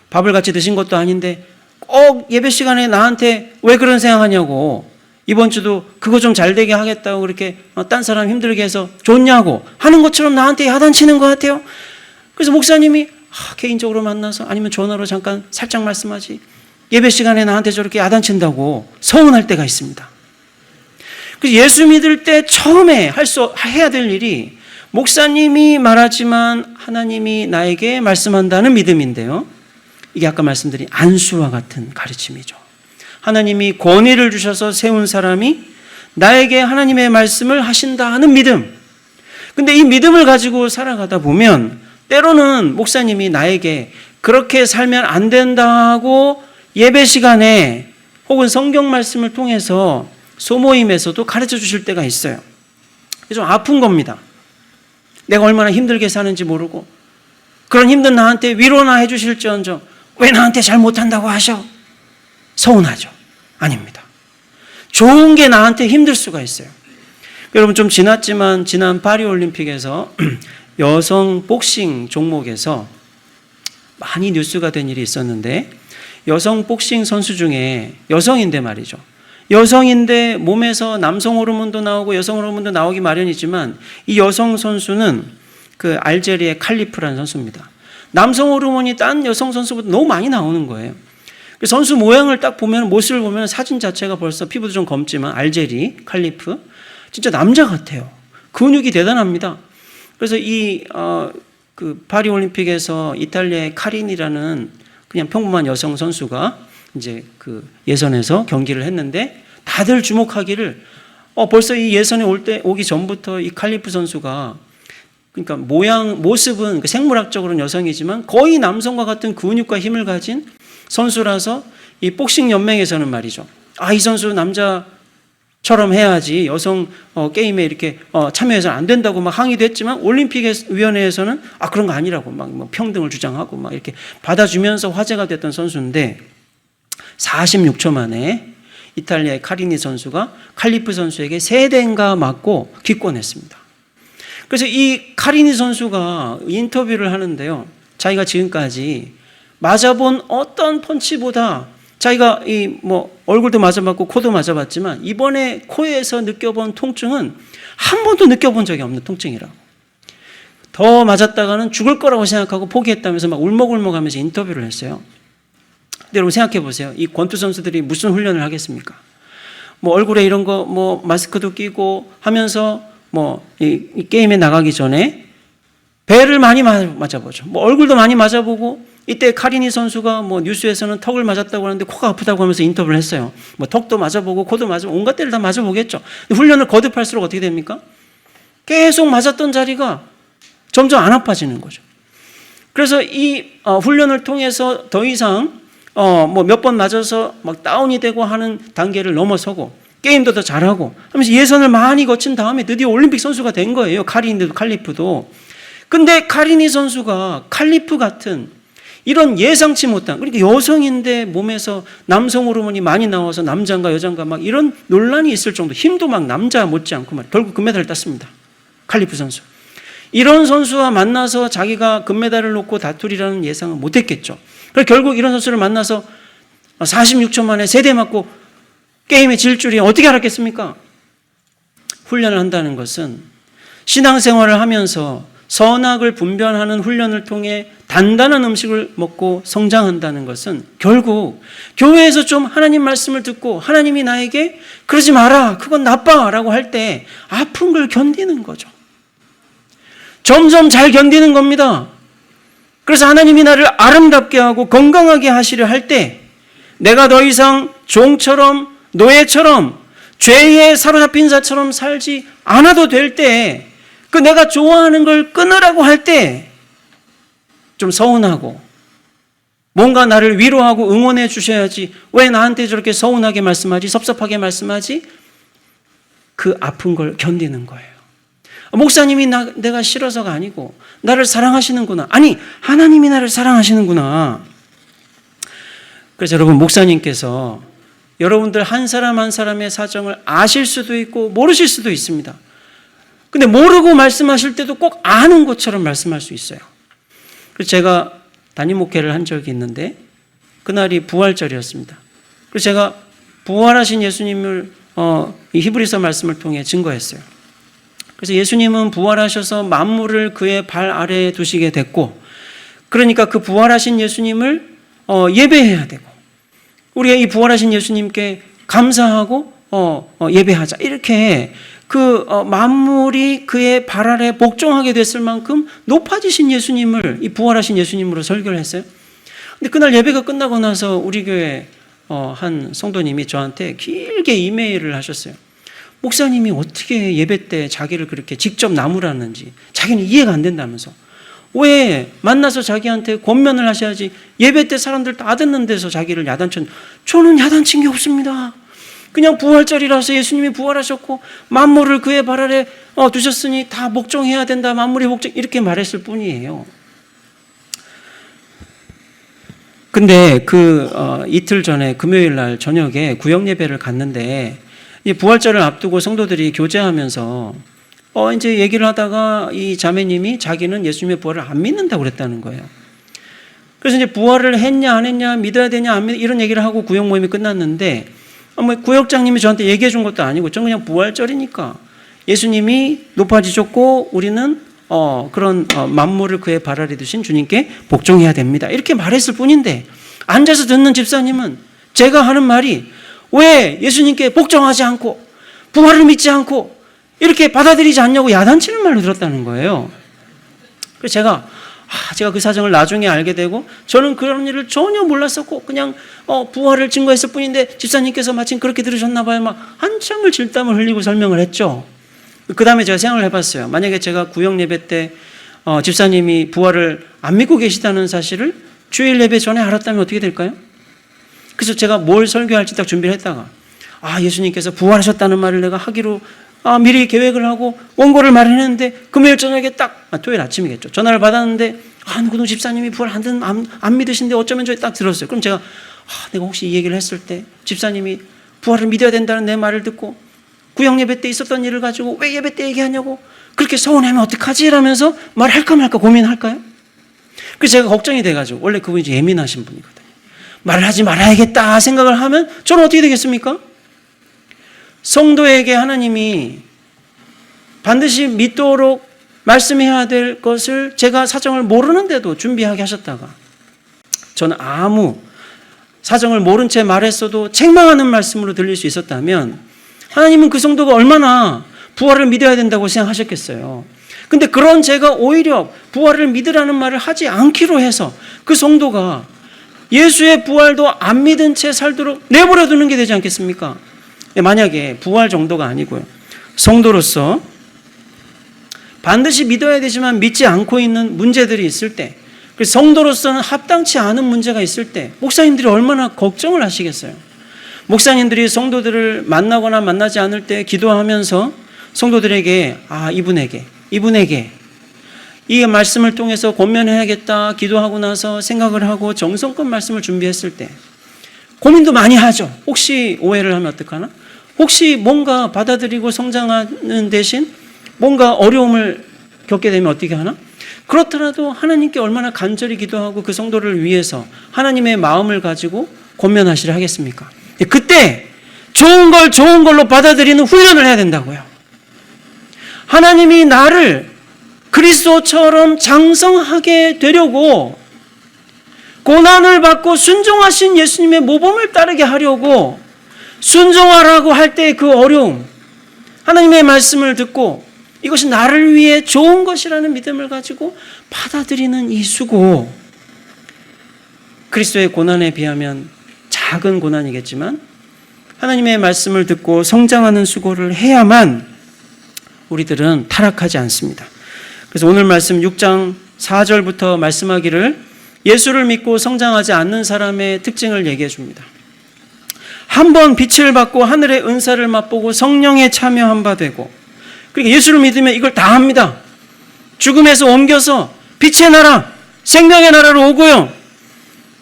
밥을 같이 드신 것도 아닌데 꼭 예배 시간에 나한테 왜 그런 생각하냐고 이번 주도 그거 좀 잘 되게 하겠다고 그렇게 딴 사람 힘들게 해서 좋냐고 하는 것처럼 나한테 야단치는 것 같아요. 그래서 목사님이 개인적으로 만나서 아니면 전화로 잠깐 살짝 말씀하지 예배 시간에 나한테 저렇게 야단친다고 서운할 때가 있습니다. 그래서 예수 믿을 때 처음에 해야 될 일이 목사님이 말하지만 하나님이 나에게 말씀한다는 믿음인데요. 이게 아까 말씀드린 안수와 같은 가르침이죠. 하나님이 권위를 주셔서 세운 사람이 나에게 하나님의 말씀을 하신다 하는 믿음. 근데 이 믿음을 가지고 살아가다 보면 때로는 목사님이 나에게 그렇게 살면 안 된다고 예배 시간에 혹은 성경 말씀을 통해서 소모임에서도 가르쳐 주실 때가 있어요. 좀 아픈 겁니다. 내가 얼마나 힘들게 사는지 모르고 그런 힘든 나한테 위로나 해주실지언정 왜 나한테 잘 못한다고 하셔? 서운하죠? 아닙니다. 좋은 게 나한테 힘들 수가 있어요. 여러분 좀 지났지만 지난 파리올림픽에서 여성 복싱 종목에서 많이 뉴스가 된 일이 있었는데 여성 복싱 선수 중에 여성인데 말이죠. 여성인데 몸에서 남성 호르몬도 나오고 여성 호르몬도 나오기 마련이지만 이 여성 선수는 그 알제리의 칼리프라는 선수입니다. 남성 호르몬이 딴 여성 선수보다 너무 많이 나오는 거예요. 그 선수 모양을 딱 보면 모습을 보면 사진 자체가 벌써 피부도 좀 검지만 알제리 칼리프 진짜 남자 같아요. 근육이 대단합니다. 그래서 그 파리 올림픽에서 이탈리아의 카린이라는 그냥 평범한 여성 선수가 이제 그 예선에서 경기를 했는데 다들 주목하기를 벌써 이 예선에 오기 전부터 이 칼리프 선수가 그러니까 모습은 생물학적으로는 여성이지만 거의 남성과 같은 근육과 힘을 가진 선수라서 이 복싱 연맹에서는 말이죠. 이 선수 남자처럼 해야지 여성 게임에 이렇게 참여해서는 안 된다고 막 항의도 했지만 올림픽 위원회에서는 그런 거 아니라고 막 평등을 주장하고 막 이렇게 받아주면서 화제가 됐던 선수인데 46초 만에 이탈리아의 카리니 선수가 칼리프 선수에게 3대인가 맞고 기권했습니다. 그래서 이 카리니 선수가 인터뷰를 하는데요. 자기가 지금까지 맞아본 어떤 펀치보다 자기가 얼굴도 맞아봤고 코도 맞아봤지만 이번에 코에서 느껴본 통증은 한 번도 느껴본 적이 없는 통증이라고. 더 맞았다가는 죽을 거라고 생각하고 포기했다면서 막 울먹울먹하면서 인터뷰를 했어요. 근데 여러분 생각해 보세요. 이 권투 선수들이 무슨 훈련을 하겠습니까? 얼굴에 이런 거 마스크도 끼고 하면서 이 게임에 나가기 전에 배를 많이 맞아보죠. 얼굴도 많이 맞아보고 이때 카리니 선수가 뉴스에서는 턱을 맞았다고 하는데 코가 아프다고 하면서 인터뷰를 했어요. 턱도 맞아보고 코도 맞아보고 온갖 데를 다 맞아보겠죠. 훈련을 거듭할수록 어떻게 됩니까? 계속 맞았던 자리가 점점 안 아파지는 거죠. 그래서 이 훈련을 통해서 더 이상 몇 번 맞아서 막 다운이 되고 하는 단계를 넘어서고 게임도 더 잘하고 하면서 예선을 많이 거친 다음에 드디어 올림픽 선수가 된 거예요. 카리니도 칼리프도. 근데 카리니 선수가 칼리프 같은 이런 예상치 못한, 그러니까 여성인데 몸에서 남성 호르몬이 많이 나와서 남자인가 여자인가 막 이런 논란이 있을 정도, 힘도 막 남자 못지않고 말이에요. 결국 금메달을 땄습니다. 칼리프 선수. 이런 선수와 만나서 자기가 금메달을 놓고 다투리라는 예상은 못했겠죠. 그래서 결국 이런 선수를 만나서 46초 만에 3대 맞고 게임에 질 줄이 어떻게 알았겠습니까? 훈련을 한다는 것은 신앙생활을 하면서 선악을 분별하는 훈련을 통해 단단한 음식을 먹고 성장한다는 것은 결국 교회에서 좀 하나님 말씀을 듣고 하나님이 나에게 그러지 마라, 그건 나빠 라고 할 때 아픈 걸 견디는 거죠. 점점 잘 견디는 겁니다. 그래서 하나님이 나를 아름답게 하고 건강하게 하시려 할 때 내가 더 이상 종처럼 노예처럼 죄에 사로잡힌 자처럼 살지 않아도 될 때, 그 내가 좋아하는 걸 끊으라고 할 때 좀 서운하고 뭔가 나를 위로하고 응원해 주셔야지, 왜 나한테 저렇게 서운하게 말씀하지, 섭섭하게 말씀하지? 그 아픈 걸 견디는 거예요. 목사님이 내가 싫어서가 아니고 나를 사랑하시는구나. 아니, 하나님이 나를 사랑하시는구나. 그래서 여러분, 목사님께서 여러분들 한 사람 한 사람의 사정을 아실 수도 있고 모르실 수도 있습니다. 근데 모르고 말씀하실 때도 꼭 아는 것처럼 말씀할 수 있어요. 그래서 제가 담임 목회를 한 적이 있는데 그날이 부활절이었습니다. 그래서 제가 부활하신 예수님을 이 히브리서 말씀을 통해 증거했어요. 그래서 예수님은 부활하셔서 만물을 그의 발 아래에 두시게 됐고, 그러니까 그 부활하신 예수님을 예배해야 되고, 우리가 이 부활하신 예수님께 감사하고 예배하자, 이렇게 그 만물이 그의 발 아래 복종하게 됐을 만큼 높아지신 예수님을 이 부활하신 예수님으로 설교를 했어요. 근데 그날 예배가 끝나고 나서 우리 교회 한 성도님이 저한테 길게 이메일을 하셨어요. 목사님이 어떻게 예배 때 자기를 그렇게 직접 나무라는지 자기는 이해가 안 된다면서, 왜 만나서 자기한테 권면을 하셔야지 예배 때 사람들 다 듣는 데서 자기를 야단쳤. 저는 야단친 게 없습니다. 그냥 부활절이라서 예수님이 부활하셨고 만물을 그의 발 아래 두셨으니 다 복종해야 된다, 만물이 복종, 이렇게 말했을 뿐이에요. 근데 이틀 전에 금요일 날 저녁에 구역 예배를 갔는데, 이 부활절을 앞두고 성도들이 교제하면서 이제 얘기를 하다가 이 자매님이 자기는 예수님의 부활을 안 믿는다고 그랬다는 거예요. 그래서 이제 부활을 했냐 안 했냐, 믿어야 되냐 안 믿어, 이런 얘기를 하고 구역 모임이 끝났는데, 구역장님이 저한테 얘기해 준 것도 아니고 저는 그냥 부활절이니까 예수님이 높아지셨고 우리는 그런 만물을 그의 발 아래 두신 주님께 복종해야 됩니다, 이렇게 말했을 뿐인데, 앉아서 듣는 집사님은 제가 하는 말이 왜 예수님께 복종하지 않고 부활을 믿지 않고 이렇게 받아들이지 않냐고 야단치는 말로 들었다는 거예요. 그래서 제가 그 사정을 나중에 알게 되고, 저는 그런 일을 전혀 몰랐었고 그냥 부활을 증거했을 뿐인데 집사님께서 마침 그렇게 들으셨나 봐요. 막 한참을 질담을 흘리고 설명을 했죠. 그 다음에 제가 생각을 해봤어요. 만약에 제가 구역 예배 때 집사님이 부활을 안 믿고 계시다는 사실을 주일 예배 전에 알았다면 어떻게 될까요? 그래서 제가 뭘 설교할지 딱 준비를 했다가, 예수님께서 부활하셨다는 말을 내가 하기로 미리 계획을 하고 원고를 마련했는데 금요일 저녁에 딱 토요일 아침이겠죠. 전화를 받았는데 누구 집사님이 부활 안 믿으신데 어쩌면 저희 딱 들었어요. 그럼 제가 내가 혹시 이 얘기를 했을 때 집사님이 부활을 믿어야 된다는 내 말을 듣고 구역 예배 때 있었던 일을 가지고 왜 예배 때 얘기하냐고 그렇게 서운하면 어떡하지? 이러면서 말할까 말까 고민할까요? 그래서 제가 걱정이 돼가지고, 원래 그분이 예민하신 분이거든요. 말을 하지 말아야겠다 생각을 하면 저는 어떻게 되겠습니까? 성도에게 하나님이 반드시 믿도록 말씀해야 될 것을 제가 사정을 모르는데도 준비하게 하셨다가 저는 아무 사정을 모른 채 말했어도 책망하는 말씀으로 들릴 수 있었다면 하나님은 그 성도가 얼마나 부활을 믿어야 된다고 생각하셨겠어요. 근데 그런 제가 오히려 부활을 믿으라는 말을 하지 않기로 해서 그 성도가 예수의 부활도 안 믿은 채 살도록 내버려 두는 게 되지 않겠습니까? 만약에 부활 정도가 아니고요, 성도로서 반드시 믿어야 되지만 믿지 않고 있는 문제들이 있을 때, 성도로서는 합당치 않은 문제가 있을 때 목사님들이 얼마나 걱정을 하시겠어요. 목사님들이 성도들을 만나거나 만나지 않을 때 기도하면서 성도들에게 이분에게 이 말씀을 통해서 권면해야겠다 기도하고 나서 생각을 하고 정성껏 말씀을 준비했을 때 고민도 많이 하죠. 혹시 오해를 하면 어떡하나? 혹시 뭔가 받아들이고 성장하는 대신 뭔가 어려움을 겪게 되면 어떻게 하나? 그렇더라도 하나님께 얼마나 간절히 기도하고 그 성도를 위해서 하나님의 마음을 가지고 권면하시려 하겠습니까? 그때 좋은 걸 좋은 걸로 받아들이는 훈련을 해야 된다고요. 하나님이 나를 그리스도처럼 장성하게 되려고 고난을 받고 순종하신 예수님의 모범을 따르게 하려고 순종하라고 할 때 그 어려움, 하나님의 말씀을 듣고 이것이 나를 위해 좋은 것이라는 믿음을 가지고 받아들이는 이 수고, 그리스도의 고난에 비하면 작은 고난이겠지만 하나님의 말씀을 듣고 성장하는 수고를 해야만 우리들은 타락하지 않습니다. 그래서 오늘 말씀 6장 4절부터 말씀하기를 예수를 믿고 성장하지 않는 사람의 특징을 얘기해 줍니다. 한번 빛을 받고 하늘의 은사를 맛보고 성령에 참여한 바 되고, 그러니까 예수를 믿으면 이걸 다 합니다. 죽음에서 옮겨서 빛의 나라, 생명의 나라로 오고요,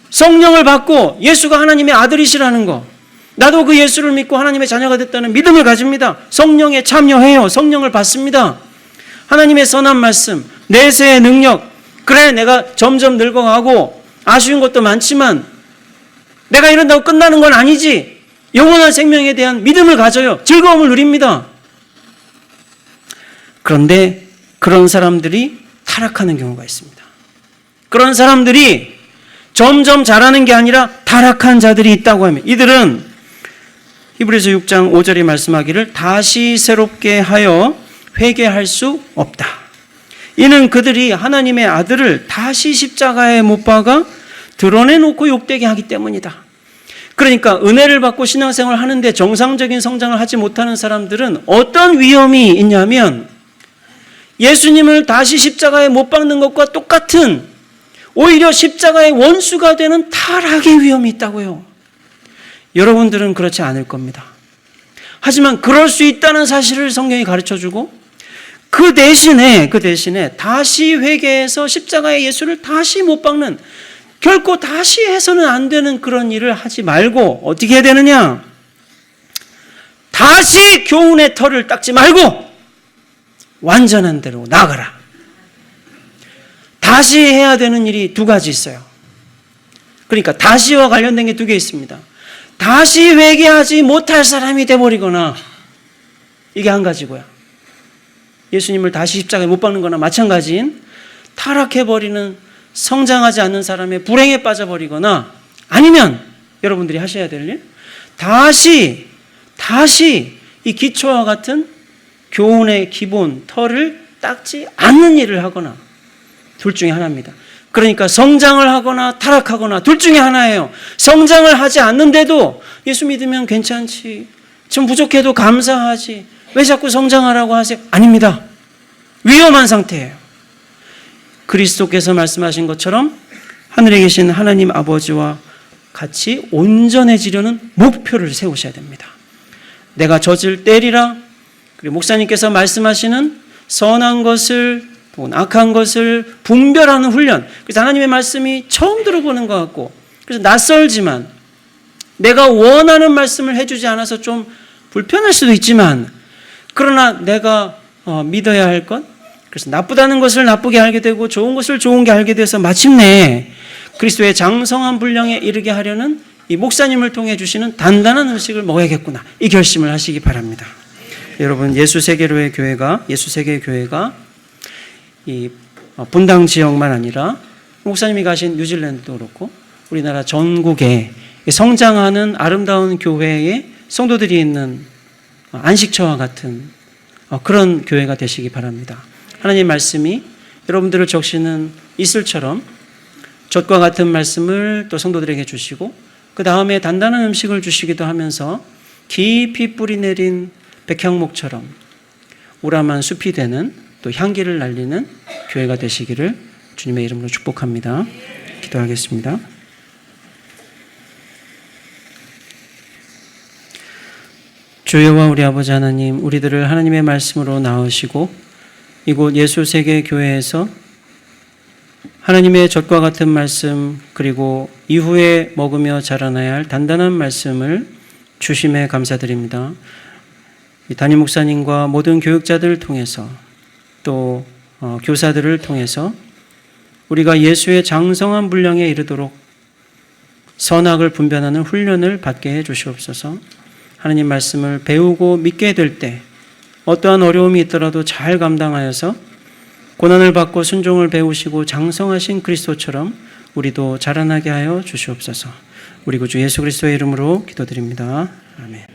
성령을 받고 예수가 하나님의 아들이시라는 거, 나도 그 예수를 믿고 하나님의 자녀가 됐다는 믿음을 가집니다. 성령에 참여해요. 성령을 받습니다. 하나님의 선한 말씀, 내세의 능력, 그래 내가 점점 늙어가고 아쉬운 것도 많지만 내가 이런다고 끝나는 건 아니지. 영원한 생명에 대한 믿음을 가져요. 즐거움을 누립니다. 그런데 그런 사람들이 타락하는 경우가 있습니다. 그런 사람들이 점점 자라는 게 아니라 타락한 자들이 있다고 하면, 이들은 히브리서 6장 5절에 말씀하기를 다시 새롭게 하여 회개할 수 없다. 이는 그들이 하나님의 아들을 다시 십자가에 못 박아 드러내놓고 욕되게 하기 때문이다. 그러니까 은혜를 받고 신앙생활을 하는데 정상적인 성장을 하지 못하는 사람들은 어떤 위험이 있냐면 예수님을 다시 십자가에 못 박는 것과 똑같은, 오히려 십자가의 원수가 되는 타락의 위험이 있다고요. 여러분들은 그렇지 않을 겁니다. 하지만 그럴 수 있다는 사실을 성경이 가르쳐주고 그 대신에 다시 회개해서 십자가의 예수를 다시 못 박는, 결코 다시 해서는 안 되는 그런 일을 하지 말고 어떻게 해야 되느냐? 다시 교훈의 털을 닦지 말고 완전한 대로 나아가라. 다시 해야 되는 일이 두 가지 있어요. 그러니까 다시와 관련된 게 두 개 있습니다. 다시 회개하지 못할 사람이 되어버리거나, 이게 한 가지고요. 예수님을 다시 십자가에 못 박는 거나 마찬가지인 타락해버리는, 성장하지 않는 사람의 불행에 빠져버리거나, 아니면 여러분들이 하셔야 될 일, 다시 이 기초와 같은 교훈의 기본 털을 닦지 않는 일을 하거나, 둘 중에 하나입니다. 그러니까 성장을 하거나 타락하거나 둘 중에 하나예요. 성장을 하지 않는데도 예수 믿으면 괜찮지, 좀 부족해도 감사하지, 왜 자꾸 성장하라고 하세요? 아닙니다. 위험한 상태예요. 그리스도께서 말씀하신 것처럼 하늘에 계신 하나님 아버지와 같이 온전해지려는 목표를 세우셔야 됩니다. 내가 젖을 때리라, 그리고 목사님께서 말씀하시는 선한 것을 또는 악한 것을 분별하는 훈련. 그래서 하나님의 말씀이 처음 들어보는 것 같고, 그래서 낯설지만 내가 원하는 말씀을 해주지 않아서 좀 불편할 수도 있지만, 그러나 내가 믿어야 할 것, 그래서 나쁘다는 것을 나쁘게 알게 되고 좋은 것을 좋은 게 알게 돼서 마침내 그리스도의 장성한 분량에 이르게 하려는 이 목사님을 통해 주시는 단단한 음식을 먹어야겠구나, 이 결심을 하시기 바랍니다. 여러분, 예수세계의 교회가 이 분당 지역만 아니라 목사님이 가신 뉴질랜드도 그렇고 우리나라 전국에 성장하는 아름다운 교회의 성도들이 있는 안식처와 같은 그런 교회가 되시기 바랍니다. 하나님 말씀이 여러분들을 적시는 이슬처럼 젖과 같은 말씀을 또 성도들에게 주시고, 그 다음에 단단한 음식을 주시기도 하면서 깊이 뿌리 내린 백향목처럼 우람한 숲이 되는, 또 향기를 날리는 교회가 되시기를 주님의 이름으로 축복합니다. 기도하겠습니다. 주여와 우리 아버지 하나님, 우리들을 하나님의 말씀으로 낳으시고 이곳 예수세계교회에서 하나님의 젖과 같은 말씀, 그리고 이후에 먹으며 자라나야 할 단단한 말씀을 주심에 감사드립니다. 담임 목사님과 모든 교육자들을 통해서 또 교사들을 통해서 우리가 예수의 장성한 분량에 이르도록 선악을 분별하는 훈련을 받게 해 주시옵소서. 하나님 말씀을 배우고 믿게 될 때 어떠한 어려움이 있더라도 잘 감당하여서 고난을 받고 순종을 배우시고 장성하신 그리스도처럼 우리도 자라나게 하여 주시옵소서. 우리 구주 예수 그리스도의 이름으로 기도드립니다. 아멘.